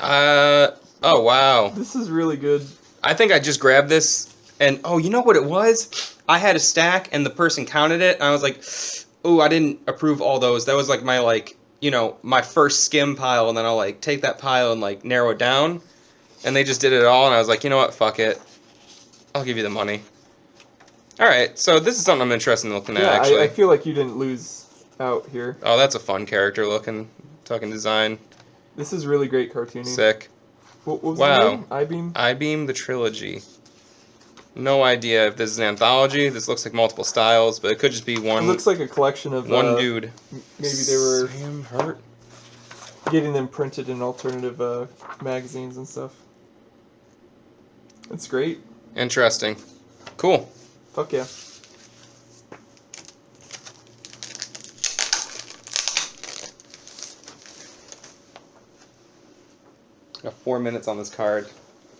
Oh wow. This is really good. I think I just grabbed this, and oh, you know what it was? I had a stack, and the person counted it, and I was like, oh, I didn't approve all those. That was like my my first skim pile, and then I'll take that pile and narrow it down, and they just did it all, and I was like, you know what? Fuck it. I'll give you the money. All right, so this is something I'm interested in looking at, actually. I feel like you didn't lose out here. Oh, that's a fun character looking, talking design. This is really great cartooning. Sick. What was Wow. the name? I-Beam? I-Beam the Trilogy. No idea if this is an anthology. This looks like multiple styles, but it could just be It one. looks like a collection of one dude. Maybe they were Sam Hurt. getting them printed in alternative magazines and stuff. It's great. Interesting. Cool. Fuck yeah. Got 4 minutes on this card.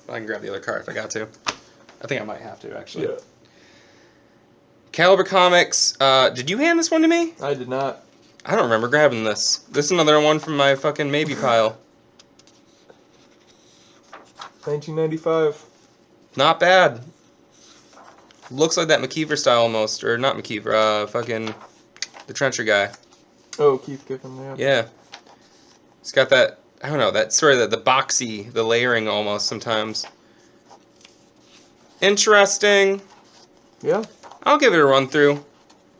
I can grab the other card if I got to. I think I might have to, actually. Yeah. Caliber Comics. Did you hand this one to me? I did not. I don't remember grabbing this. This is another one from my fucking maybe pile. 1995. Not bad. Looks like that McKeever style almost. Or not McKeever, fucking the Trencher guy. Oh, Keith Giffen, yeah. Yeah. It's got that, I don't know, that sort of the boxy, the layering almost sometimes. Interesting. Yeah. I'll give it a run through.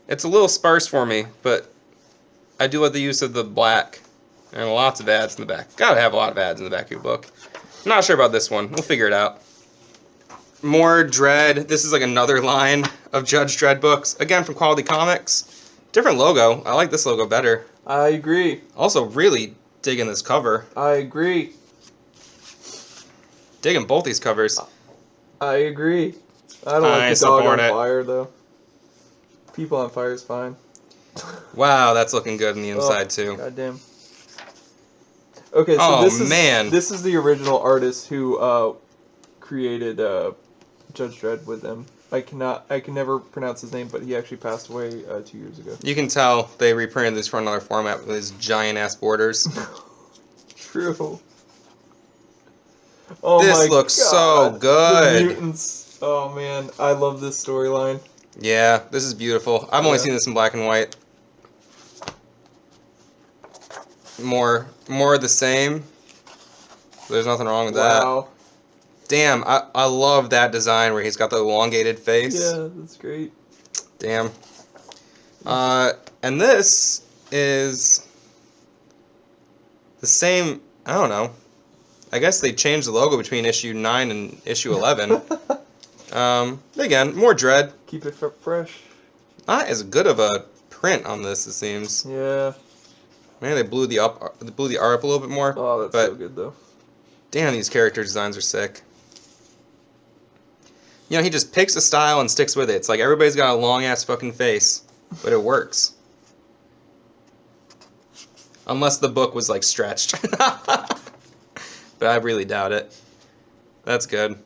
It's a little sparse for me, but I do like the use of the black. And lots of ads in the back. Gotta have a lot of ads in the back of your book. I'm not sure about this one. We'll figure it out. More Dredd. This is like another line of Judge Dredd books. Again, from Quality Comics. Different logo. I like this logo better. I agree. Also, really digging this cover. I agree. Digging both these covers. I agree. I don't like the dog on fire, though. People on fire is fine. Wow, that's looking good on the inside, too. Goddamn. Okay, so this is the original artist who created Judge Dredd with him. I can never pronounce his name, but he actually passed away 2 years ago. You can tell they reprinted this for another format with his giant ass borders. True. Oh this my looks God. so good. The mutants. Oh man, I love this storyline. Yeah, this is beautiful. I've only seen this in black and white. More of the same. There's nothing wrong with that. Damn, I love that design where he's got the elongated face. Yeah, that's great. Damn. And this is the same, I don't know. I guess they changed the logo between issue 9 and issue 11. Again, more Dredd. Keep it fresh. Not as good of a print on this, it seems. Yeah. Maybe they blew the art up a little bit more. Oh, that's so good though. Damn, these character designs are sick. You know, he just picks a style and sticks with it. It's like everybody's got a long ass fucking face, but it works. Unless the book was like stretched. But I really doubt it. That's good.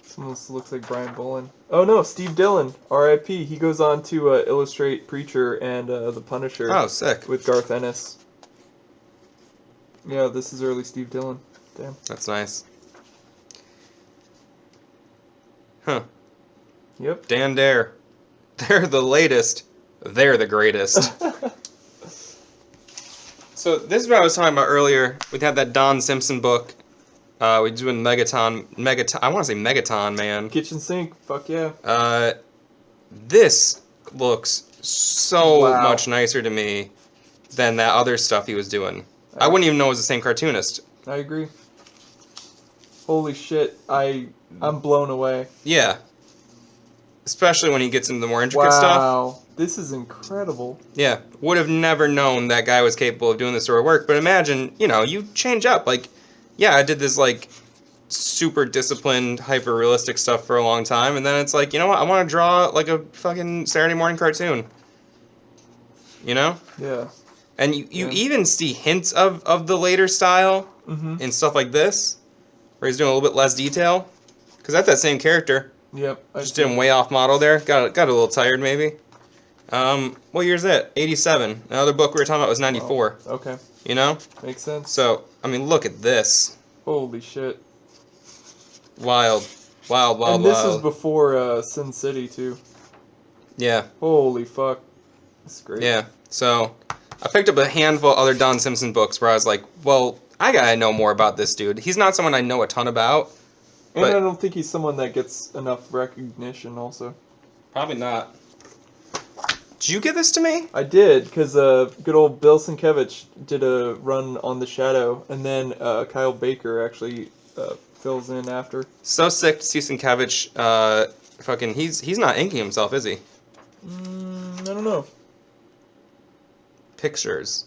This almost looks like Brian Bolland. Oh no, Steve Dillon, R.I.P. He goes on to illustrate Preacher and The Punisher. Oh, sick. With Garth Ennis. Yeah, this is early Steve Dillon. Damn. That's nice. Huh. Yep. Dan Dare. They're the latest. They're the greatest. So this is what I was talking about earlier. We had that Don Simpson book. We're doing Megaton. I want to say Megaton, man. Kitchen sink. Fuck yeah. This looks so much nicer to me than that other stuff he was doing. I wouldn't even know it was the same cartoonist. I agree. Holy shit. I'm blown away. Yeah. Especially when he gets into the more intricate stuff. Wow. This is incredible. Yeah. Would have never known that guy was capable of doing this sort of work. But imagine, you know, you change up. Like, yeah, I did this, like, super disciplined, hyper-realistic stuff for a long time. And then it's like, you know what? I want to draw, like, a fucking Saturday morning cartoon. You know? Yeah. And you even see hints of the later style in stuff like this. Where he's doing a little bit less detail. Because that's that same character. Yep. Just did him way off model there. Got a little tired, maybe. What year is that? 87. Another book we were talking about was 94. Oh, okay. You know? Makes sense. So, I mean, look at this. Holy shit. Wild. And this is before Sin City, too. Yeah. Holy fuck. That's great. Yeah. So, I picked up a handful of other Don Simpson books where I was like, well, I gotta know more about this dude. He's not someone I know a ton about. And I don't think he's someone that gets enough recognition also. Probably not. Did you give this to me? I did, because good old Bill Sienkiewicz did a run on The Shadow, and then Kyle Baker actually fills in after. So sick to see Sienkiewicz. Fucking, he's not inking himself, is he? I don't know. Pictures.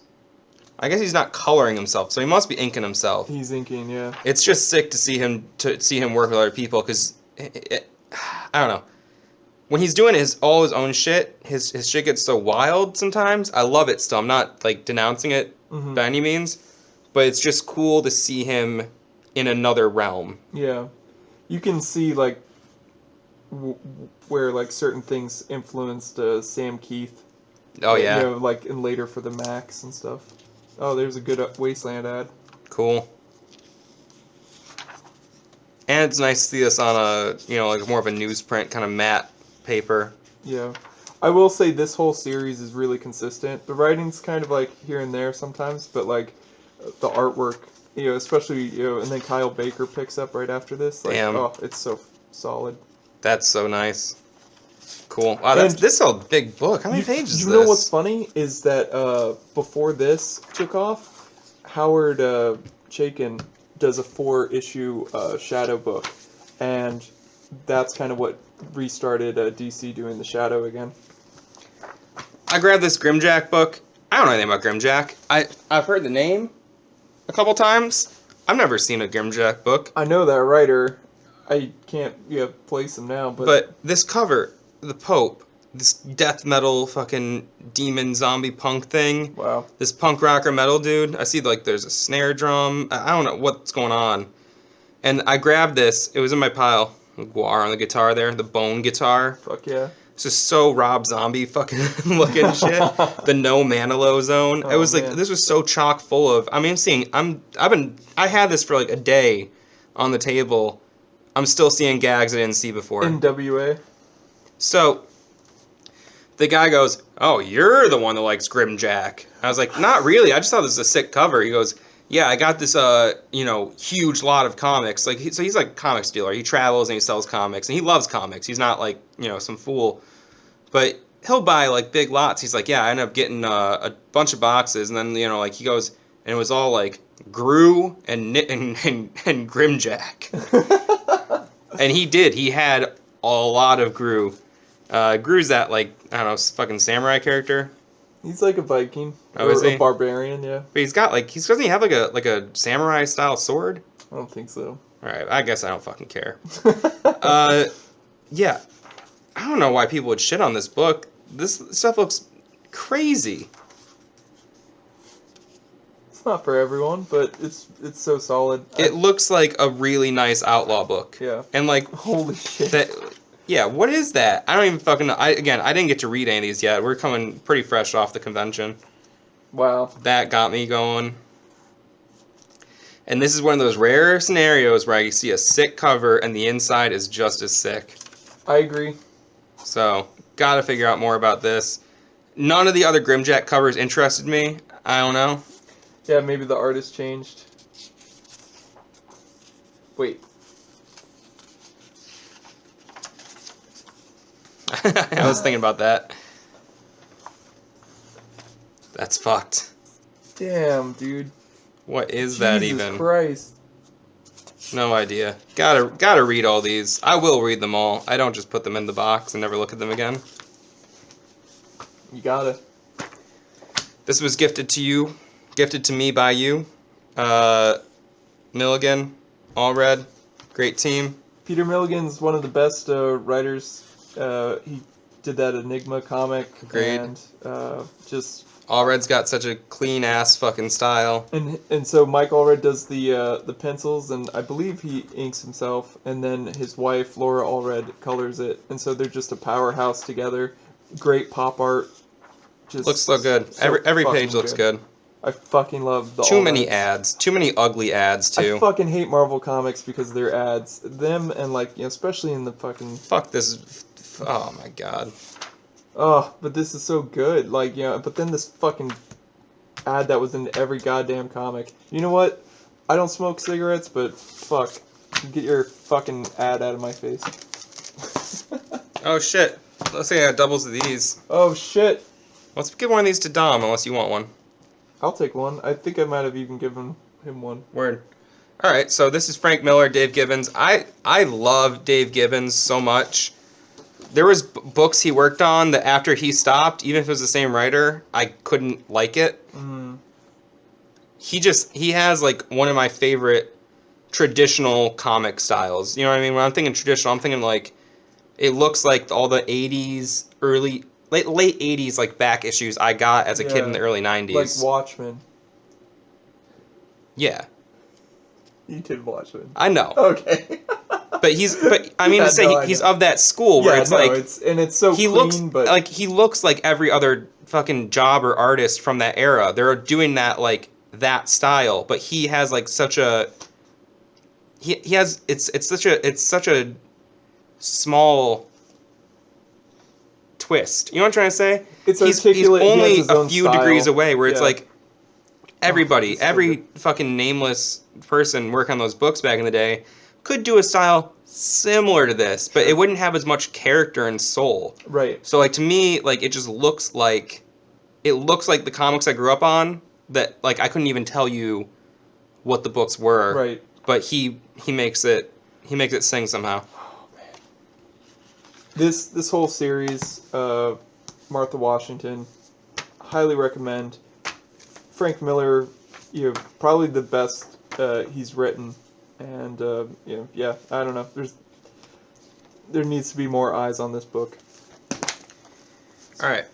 I guess he's not coloring himself, so he must be inking himself. He's inking, yeah. It's just sick to see him work with other people because I don't know. When he's doing all his own shit, his shit gets so wild sometimes. I love it still. I'm not like denouncing it by any means, but it's just cool to see him in another realm. Yeah, you can see like where like certain things influenced Sam Keith. Oh yeah, you know, like in later for the Max and stuff. Oh, there's a good Wasteland ad. Cool. And it's nice to see this on like more of a newsprint kind of matte paper. Yeah. I will say this whole series is really consistent. The writing's kind of like here and there sometimes, but like the artwork, especially, and then Kyle Baker picks up right after this. Like, Damn. Oh, it's so solid. That's so nice. Cool. Wow, this is a big book. How many pages is this? You know what's funny is that before this took off, Howard Chaykin does a 4-issue Shadow book, and that's kind of what restarted DC doing the Shadow again. I grabbed this Grimjack book. I don't know anything about Grimjack. I've heard the name a couple times. I've never seen a Grimjack book. I know that writer. I can't place him now, but this cover, the Pope, this death metal fucking demon zombie punk thing. Wow. This punk rocker metal dude. I see like there's a snare drum. I don't know what's going on. And I grabbed this. It was in my pile. Guar on the guitar there, the bone guitar. Fuck yeah. It's just so Rob Zombie fucking looking shit. The No Manilow Zone. Oh, it was like man. This was so chock full of. I mean, I had this for like a day on the table. I'm still seeing gags I didn't see before. NWA. So the guy goes, "Oh, you're the one that likes Grimjack." I was like, "Not really. I just thought this was a sick cover." He goes, "Yeah, I got this huge lot of comics." Like so he's like a comics dealer. He travels and he sells comics and he loves comics. He's not like, some fool. But he'll buy like big lots. He's like, "Yeah, I ended up getting a bunch of boxes." And then, like he goes, and it was all like Gru and Grimjack. And he did. He had a lot of Gru. Gru's that like, I don't know, fucking samurai character. He's like a Viking. Oh, is he? A barbarian, yeah. But he's got like, doesn't he have like a samurai style sword? I don't think so. Alright, I guess I don't fucking care. Yeah. I don't know why people would shit on this book. This stuff looks crazy. It's not for everyone, but it's so solid. It looks like a really nice outlaw book. Yeah. And like, holy shit. Yeah, what is that? I don't even fucking know. I didn't get to read any of these yet. We're coming pretty fresh off the convention. Wow. That got me going. And this is one of those rare scenarios where I see a sick cover and the inside is just as sick. I agree. So, gotta figure out more about this. None of the other Grimjack covers interested me. I don't know. Yeah, maybe the artist changed. Wait. I was thinking about that. That's fucked. Damn, dude. What is that even? Jesus Christ. No idea. Gotta read all these. I will read them all. I don't just put them in the box and never look at them again. You gotta. This was gifted to me by you. Milligan, all red, great team. Peter Milligan's one of the best writers. He did that Enigma comic. Agreed. And just... Allred's got such a clean ass fucking style. And so Mike Allred does the pencils, and I believe he inks himself, and then his wife Laura Allred colors it, and so they're just a powerhouse together. Great pop art. Just looks so good. Every page looks good. I fucking love the Too many ads. Too many ugly ads too. I fucking hate Marvel Comics because of their ads. Them and like, especially in the fucking... Fuck this. Oh my god. Oh, but this is so good. Like, but then this fucking ad that was in every goddamn comic. You know what? I don't smoke cigarettes, but fuck. Get your fucking ad out of my face. Oh shit. Let's say I got doubles of these. Oh shit. Let's give one of these to Dom, unless you want one. I'll take one. I think I might have even given him one. Word. All right, so this is Frank Miller, Dave Gibbons. I love Dave Gibbons so much. There was books he worked on that after he stopped, even if it was the same writer, I couldn't like it. Mm. He has like one of my favorite traditional comic styles. You know what I mean? When I'm thinking traditional, I'm thinking like it looks like all the 80s, late 80s like back issues I got as a kid in the early 90s. Like Watchmen. Yeah. You did Watchmen. I know. Okay. But I mean to say he's of that school where it's like it's so he clean, looks but like he looks like every other fucking job or artist from that era. They're doing that like that style, but he has like such a he has it's such a small twist. You know what I'm trying to say? It's he's articulate. He only has his a own few style. degrees away where it's Yeah. like everybody, so every good. fucking nameless person working on those books back in the day could do a style similar to this, but it wouldn't have as much character and soul. Right. So like to me, like it just looks like the comics I grew up on that like I couldn't even tell you what the books were. Right. But he makes it sing somehow. Oh man. This whole series, Martha Washington, highly recommend. Frank Miller, probably the best he's written, and yeah, I don't know. There needs to be more eyes on this book. All right.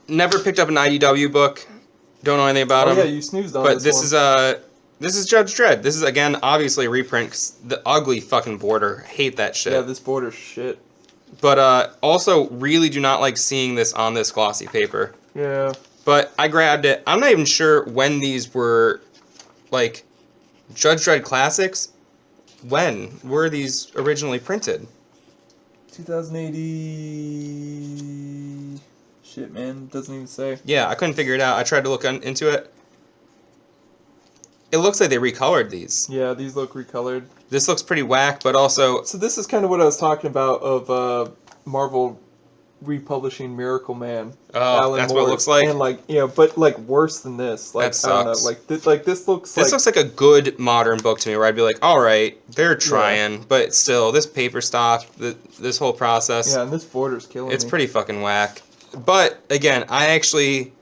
Never picked up an IDW book. Don't know anything about him. Yeah, you snoozed on But this is Judge Dredd. This is again obviously a reprint 'cause the ugly fucking border. Hate that shit. Yeah, this border's shit. But also really do not like seeing this on this glossy paper. Yeah. But I grabbed it. I'm not even sure when these were, like, Judge Dredd classics. When were these originally printed? 2080. Shit, man, doesn't even say. Yeah, I couldn't figure it out. I tried to look into it. It looks like they recolored these. Yeah, these look recolored. This looks pretty whack, but also... So this is kind of what I was talking about of Marvel republishing Miracle Man. Oh, Alan that's what it Moore, looks like? And but like worse than this. Like, That I don't know, sucks. this looks This looks like a good modern book to me, where I'd be like, all right, they're trying, but still, this paper stock, this whole process, yeah, and this border's killing it's me. pretty fucking whack. But, again, I actually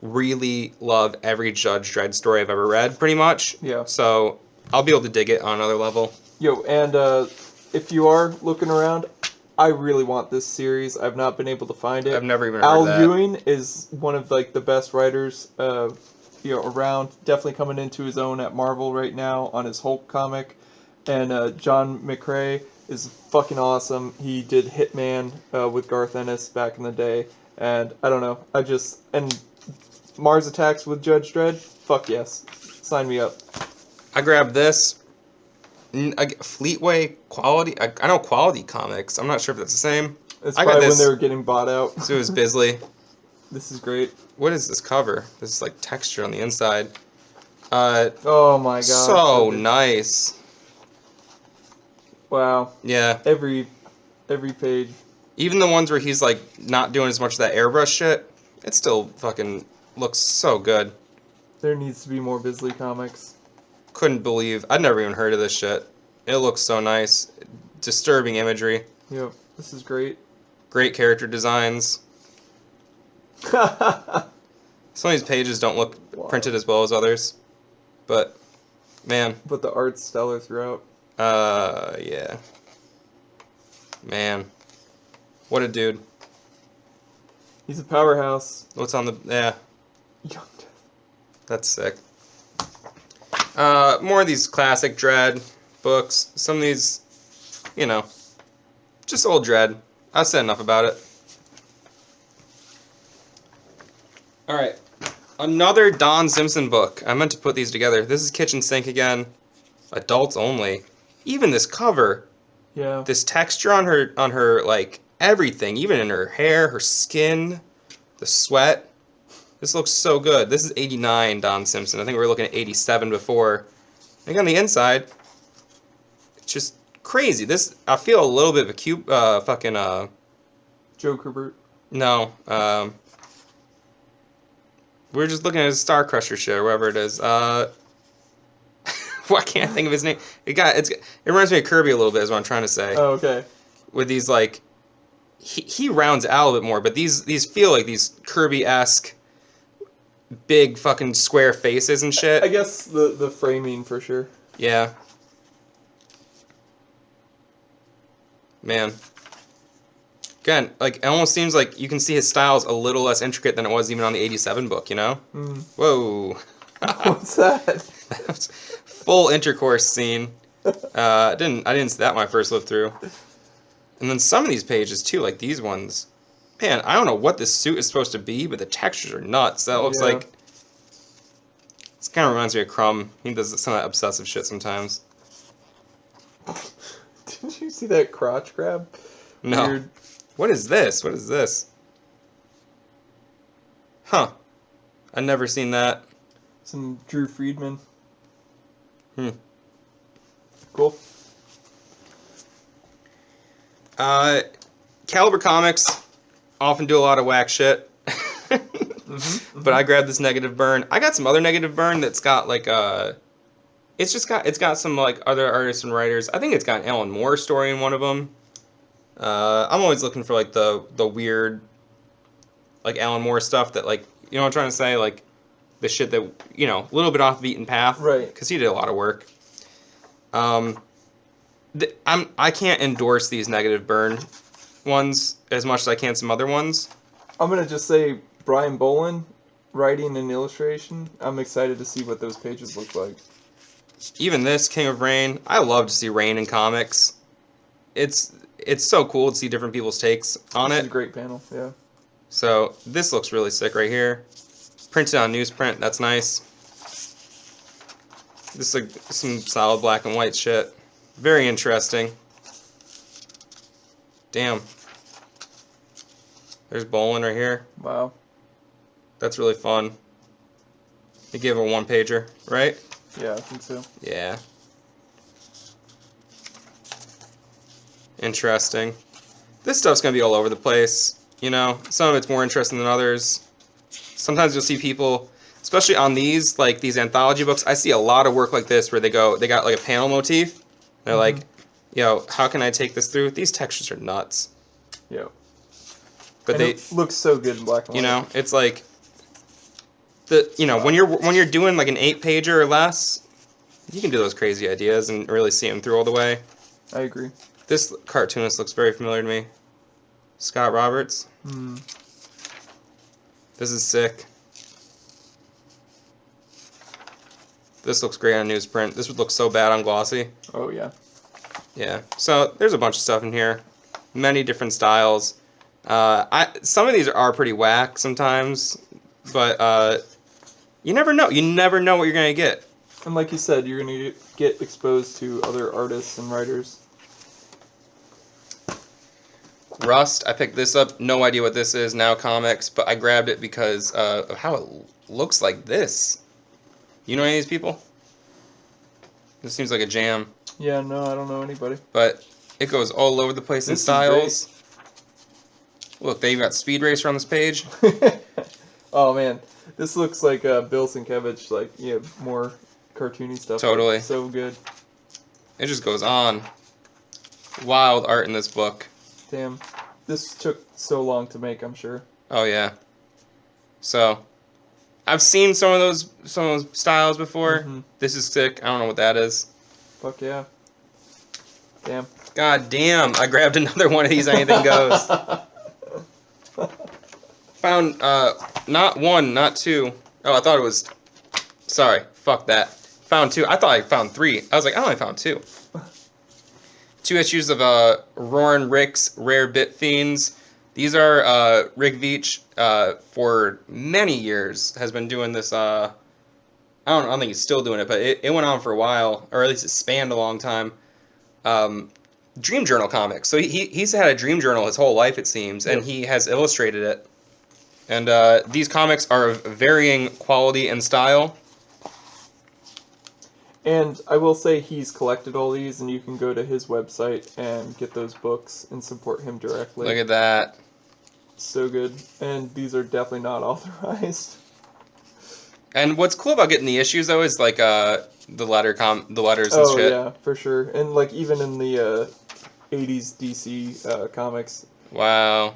really love every Judge Dredd story I've ever read, pretty much. Yeah. So, I'll be able to dig it on another level. Yo, and if you are looking around, I really want this series. I've not been able to find it. I've never even heard Al that. Ewing is one of like the best writers around. Definitely coming into his own at Marvel right now on his Hulk comic. And John McCrae is fucking awesome. He did Hitman with Garth Ennis back in the day. And I don't know. And Mars Attacks with Judge Dredd? Fuck yes. Sign me up. I grabbed this. Fleetway Quality. I know Quality Comics. I'm not sure if that's the same. It's I got probably when this. they were getting bought out. So it was Bisley. This is great. What is this cover? This is like texture on the inside. Oh my god. So nice. Wow. Yeah. Every page. Even the ones where he's like not doing as much of that airbrush shit, it still fucking looks so good. There needs to be more Bisley comics. Couldn't believe I'd never even heard of this shit. It looks so nice. Disturbing imagery. Yep. This is great. Great character designs. Some of these pages don't look printed as well as others. But man. But the art's stellar throughout. Yeah. Man. What a dude. He's a powerhouse. What's on the... Yeah. Young Death. That's sick. More of these classic Dredd books. Some of these, just old Dredd. I've said enough about it. Alright. Another Don Simpson book. I meant to put these together. This is Kitchen Sink again. Adults only. Even this cover. Yeah. This texture on her, like, everything. Even in her hair, her skin, the sweat. This looks so good. This is 89 Don Simpson. I think we were looking at 87 before. I think on the inside, it's just crazy. This, I feel a little bit of a cube, Joe Kubert. No, we're just looking at his Star Crusher shit, or whatever it is. Why can't I think of his name? It reminds me of Kirby a little bit, is what I'm trying to say. Oh, okay. With these, like, he rounds out a little bit more, but these feel like these Kirby-esque big fucking square faces and shit. I guess the framing for sure. Yeah. Man. Again, like, it almost seems like you can see his style's a little less intricate than it was even on the 87 book, you know? Mm. Whoa. What's that? Full intercourse scene. I didn't see that when I first looked through. And then some of these pages too, like these ones. Man, I don't know what this suit is supposed to be, but the textures are nuts. That looks like... This kind of reminds me of Crumb. He does some of that obsessive shit sometimes. Did you see that crotch grab? No. Weird. What is this? What is this? Huh. I've never seen that. Some Drew Friedman. Cool. Caliber Comics often do a lot of whack shit. But I grabbed this Negative Burn. I got some other Negative Burn that's got like it's got some like other artists and writers. I think it's got an Alan Moore story in one of them. I'm always looking for like the weird like Alan Moore stuff that, like, you know what I'm trying to say, like the shit that, you know, a little bit off the beaten path, right? Because he did a lot of work. I can't endorse these Negative Burn ones as much as I can some other ones. I'm gonna just say Brian Bolin writing and illustration. I'm excited to see what those pages look like. Even this King of Rain, I love to see Rain in comics. It's so cool to see different people's takes on This it. is a great panel, yeah. So this looks really sick right here. Printed on newsprint, that's nice. This is like some solid black and white shit. Very interesting. Damn. There's Bolin right here. Wow. That's really fun. He gave a one-pager, right? Yeah, I think so. Yeah. Interesting. This stuff's gonna be all over the place. You know, some of it's more interesting than others. Sometimes you'll see people, especially on these, like these anthology books, I see a lot of work like this where they got like a panel motif. They're like, yo, how can I take this through? These textures are nuts. Yeah. But it looks so good in black and white. You know, it's like when you're doing like an 8-pager or less, you can do those crazy ideas and really see them through all the way. I agree. This cartoonist looks very familiar to me. Scott Roberts. This is sick. This looks great on newsprint. This would look so bad on glossy. Oh, yeah. Yeah. So there's a bunch of stuff in here. Many different styles. Some of these are pretty whack sometimes, but you never know. You never know what you're going to get. And like you said, you're going to get exposed to other artists and writers. Rust, I picked this up. No idea what this is. Now Comix, but I grabbed it because of how it looks like this. You know any of these people? This seems like a jam. Yeah, no, I don't know anybody. But it goes all over the place in styles. Look, they even got Speed Racer on this page. Oh, man. This looks like Bill Sienkiewicz, like, yeah, more cartoony stuff. Totally. Like, so good. It just goes on. Wild art in this book. Damn. This took so long to make, I'm sure. Oh, yeah. So, I've seen some of those styles before. This is sick. I don't know what that is. Fuck yeah. Damn. God damn. I grabbed another one of these Anything Goes. Found, not one, not two. Oh, I thought it was... Sorry. Fuck that. Found two. I thought I found three. I was like, I only found two. 2 issues of Roarin' Rick's Rare Bit Fiends. These are Rick Veitch for many years has been doing this. I don't think he's still doing it, but it went on for a while, or at least it spanned a long time. Dream Journal comics. So he's had a Dream Journal his whole life, it seems, and he has illustrated it. And these comics are of varying quality and style. And I will say he's collected all these, and you can go to his website and get those books and support him directly. Look at that. So good. And these are definitely not authorized. And what's cool about getting the issues though is like the letters and Oh shit. yeah, for sure. And like even in the 80s DC comics. Wow,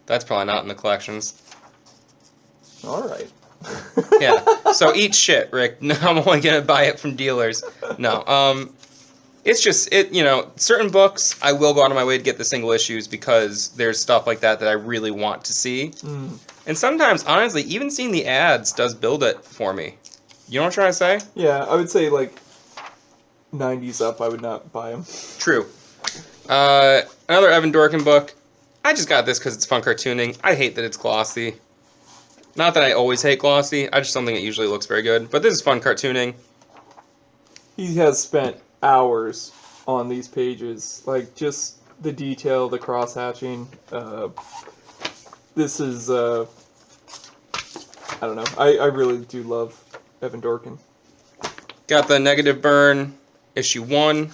that's probably not in the collections. All right. Yeah. So eat shit, Rick. No, I'm only gonna buy it from dealers. No. It's just certain books I will go out of my way to get the single issues because there's stuff like that I really want to see. Mm. And sometimes, honestly, even seeing the ads does build it for me. You know what I'm trying to say? Yeah, I would say like 90s up, I would not buy them. True. Another Evan Dorkin book. I just got this because it's fun cartooning. I hate that it's glossy. Not that I always hate glossy. I just don't think it usually looks very good. But this is fun cartooning. He has spent hours on these pages, like just the detail, the cross hatching. This is I don't know. I really do love Evan Dorkin. Got the Negative Burn issue 1,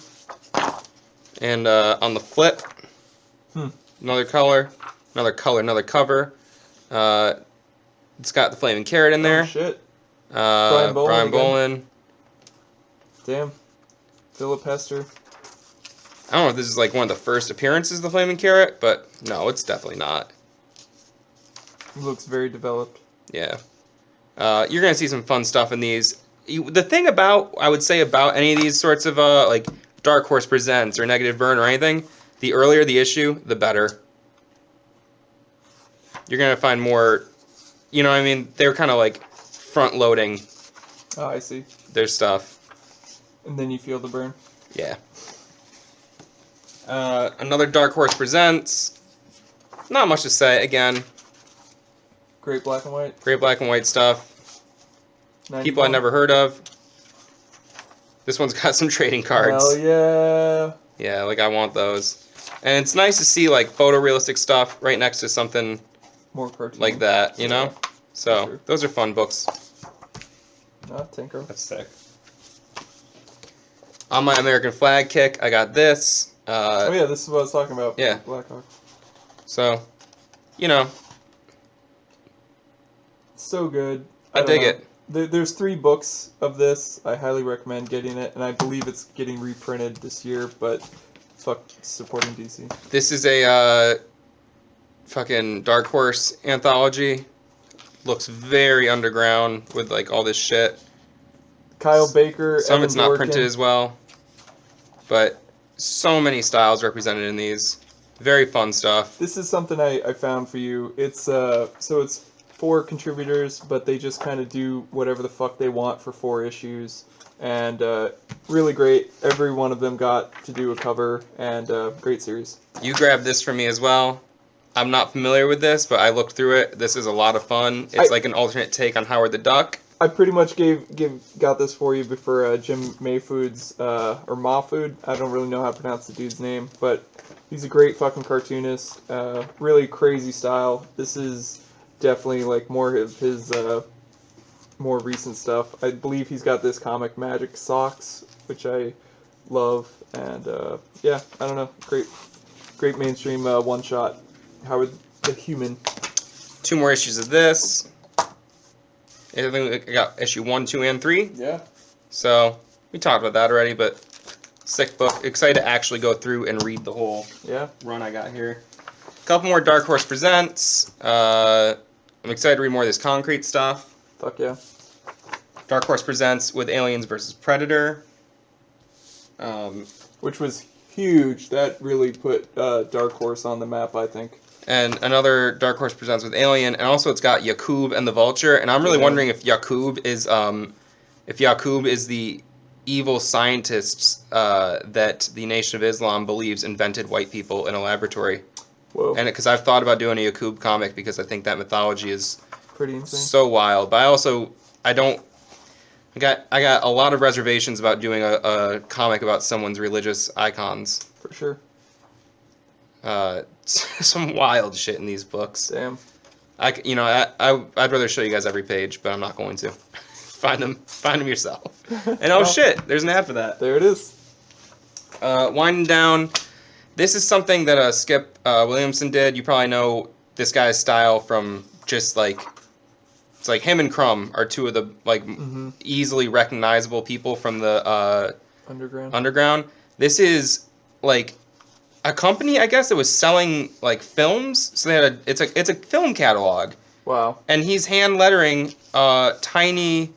and on the flip, another color, another cover. It's got the Flaming Carrot in there. Oh shit! Brian Bolin. Damn. Philip Hester. I don't know if this is like one of the first appearances of the Flaming Carrot, but no, it's definitely not. He looks very developed. Yeah. You're going to see some fun stuff in these. The thing I would say about any of these sorts of, like, Dark Horse Presents or Negative Burn or anything, the earlier the issue, the better. You're going to find more, you know what I mean? They're kind of like front-loading Oh, I see. their stuff. And then you feel the burn. Yeah. Another Dark Horse Presents. Not much to say. Again, Great black and white. great black and white stuff. 91. People I never heard of. This one's got some trading cards. Hell yeah. Yeah, like I want those. And it's nice to see like photorealistic stuff right next to something More cartoon. like that, you know? Yeah, So, sure. those are fun books. Not Tinker. That's sick. On my American flag kick, I got this. Oh yeah, this is what I was talking about. Yeah. Blackhawk. So, you know, So good. I don't dig know. it. There's 3 books of this. I highly recommend getting it, and I believe it's getting reprinted this year, but fuck supporting DC. This is a fucking Dark Horse anthology. Looks very underground with like all this shit. Kyle Baker. Some of Evan it's not Dorkin. printed as well. But so many styles represented in these. Very fun stuff. This is something I found for you. It's so it's 4 contributors, but they just kind of do whatever the fuck they want for 4 issues, and really great. Every one of them got to do a cover, and great series. You grabbed this for me as well. I'm not familiar with this, but I looked through it. This is a lot of fun. It's like an alternate take on Howard the Duck. I pretty much got this for you before Jim Mayfood's or Mahfood. I don't really know how to pronounce the dude's name, but he's a great fucking cartoonist. Really crazy style. This is definitely like more of his more recent stuff. I believe he's got this comic Magic Socks, which I love, and yeah, I don't know, great mainstream one shot. Howard the Human. 2 more issues of this. I think I got issue 1, 2, and 3. Yeah. So we talked about that already, but sick book. Excited to actually go through and read the whole Yeah. run I got here. A couple more Dark Horse Presents. I'm excited to read more of this concrete stuff. Fuck yeah. Dark Horse Presents with Aliens vs. Predator. Which was huge. That really put Dark Horse on the map, I think. And another Dark Horse Presents with Alien, and also it's got Yakub and the Vulture. And I'm really wondering if Yakub is the evil scientists that the Nation of Islam believes invented white people in a laboratory. Whoa. And because I've thought about doing a Yakub comic because I think that mythology is Pretty insane. so wild. But I got a lot of reservations about doing a comic about someone's religious icons. For sure. Some wild shit in these books. Damn. I'd rather show you guys every page, but I'm not going to. Find them yourself. And oh shit, there's an ad for that. There it is. Winding down. This is something that Skip Williamson did. You probably know this guy's style from just like It's like him and Crumb are two of the like easily recognizable people from the underground. This is like a company, I guess, that was selling like films. So they had it's a film catalog. Wow. And he's hand lettering tiny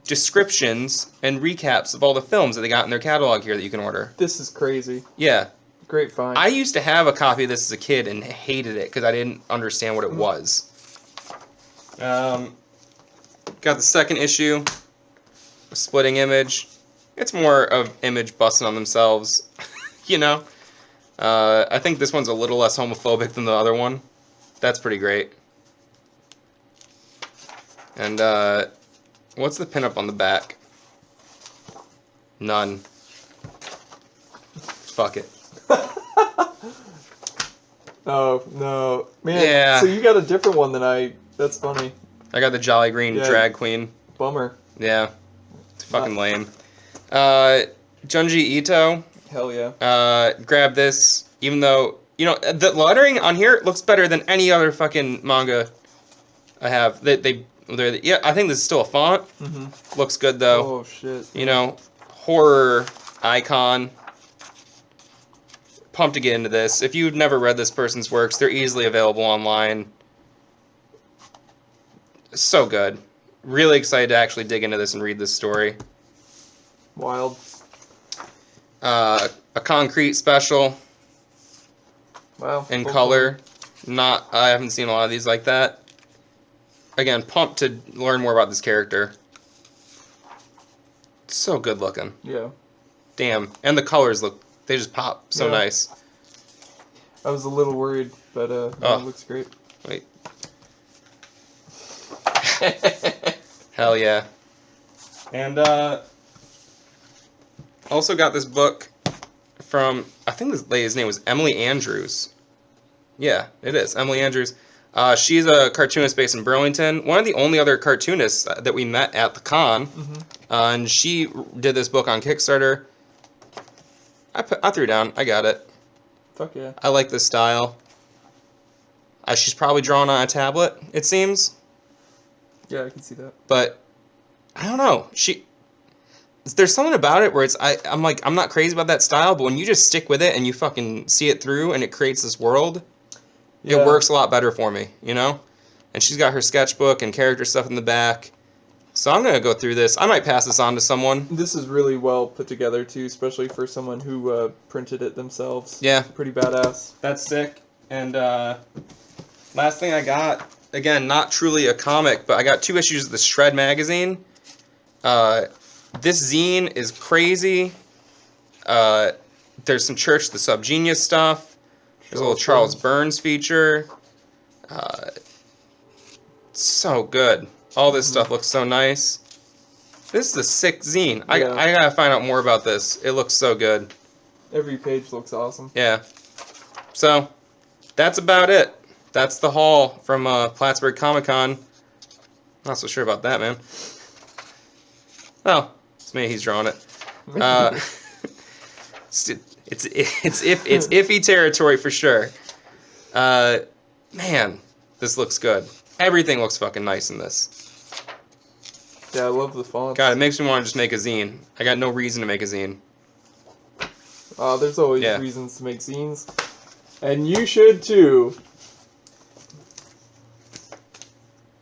descriptions and recaps of all the films that they got in their catalog here that you can order. This is crazy. Yeah. Great find. I used to have a copy of this as a kid and hated it because I didn't understand what it was. Got the second issue, a splitting image. It's more of Image busting on themselves, you know. I think this one's a little less homophobic than the other one. That's pretty great. And what's the pinup on the back? None. Fuck it. Oh, no. Man, Yeah. so you got a different one than I... That's funny. I got the Jolly Green drag queen. Bummer. Yeah. It's fucking lame. Junji Ito. Hell yeah. Grab this, even though, you know, the lettering on here looks better than any other fucking manga I have. Yeah, I think this is still a font. Looks good, though. Oh, shit. You know, horror icon. Pumped to get into this. If you've never read this person's works, they're easily available online. So good. Really excited to actually dig into this and read this story. Wild. A concrete special. Wow. In color. I haven't seen a lot of these like that. Again, pumped to learn more about this character. So good looking. Yeah. Damn. And the colors they just pop so nice. I was a little worried, but it looks great. Wait. Hell yeah. And also got this book from, I think this lady's name was Emily Andrews. Yeah, it is. Emily Andrews. She's a cartoonist based in Burlington. One of the only other cartoonists that we met at the con. And she did this book on Kickstarter. I threw down. I got it. Fuck yeah. I like this style. She's probably drawn on a tablet, it seems. Yeah, I can see that. But I don't know. There's something about it where I'm like, I'm not crazy about that style, but when you just stick with it and you fucking see it through and it creates this world, it works a lot better for me, you know? And she's got her sketchbook and character stuff in the back. So I'm going to go through this. I might pass this on to someone. This is really well put together, too, especially for someone who printed it themselves. Yeah. Pretty badass. That's sick. And last thing I got, again, not truly a comic, but I got 2 issues of the Shred magazine. This zine is crazy. There's some Church the Subgenius stuff. There's a little Charles Burns feature. So good. All this stuff looks so nice. This is a sick zine. I gotta find out more about this. It looks so good. Every page looks awesome. Yeah. So, that's about it. That's the haul from Plattsburgh Comic-Con. Not so sure about that, man. Well, it's me. He's drawing it. It's iffy territory for sure. Man, this looks good. Everything looks fucking nice in this. Yeah, I love the font. God, it makes me want to just make a zine. I got no reason to make a zine. There's always reasons to make zines. And you should too.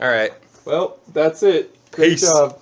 Alright. Well, that's it. Great job.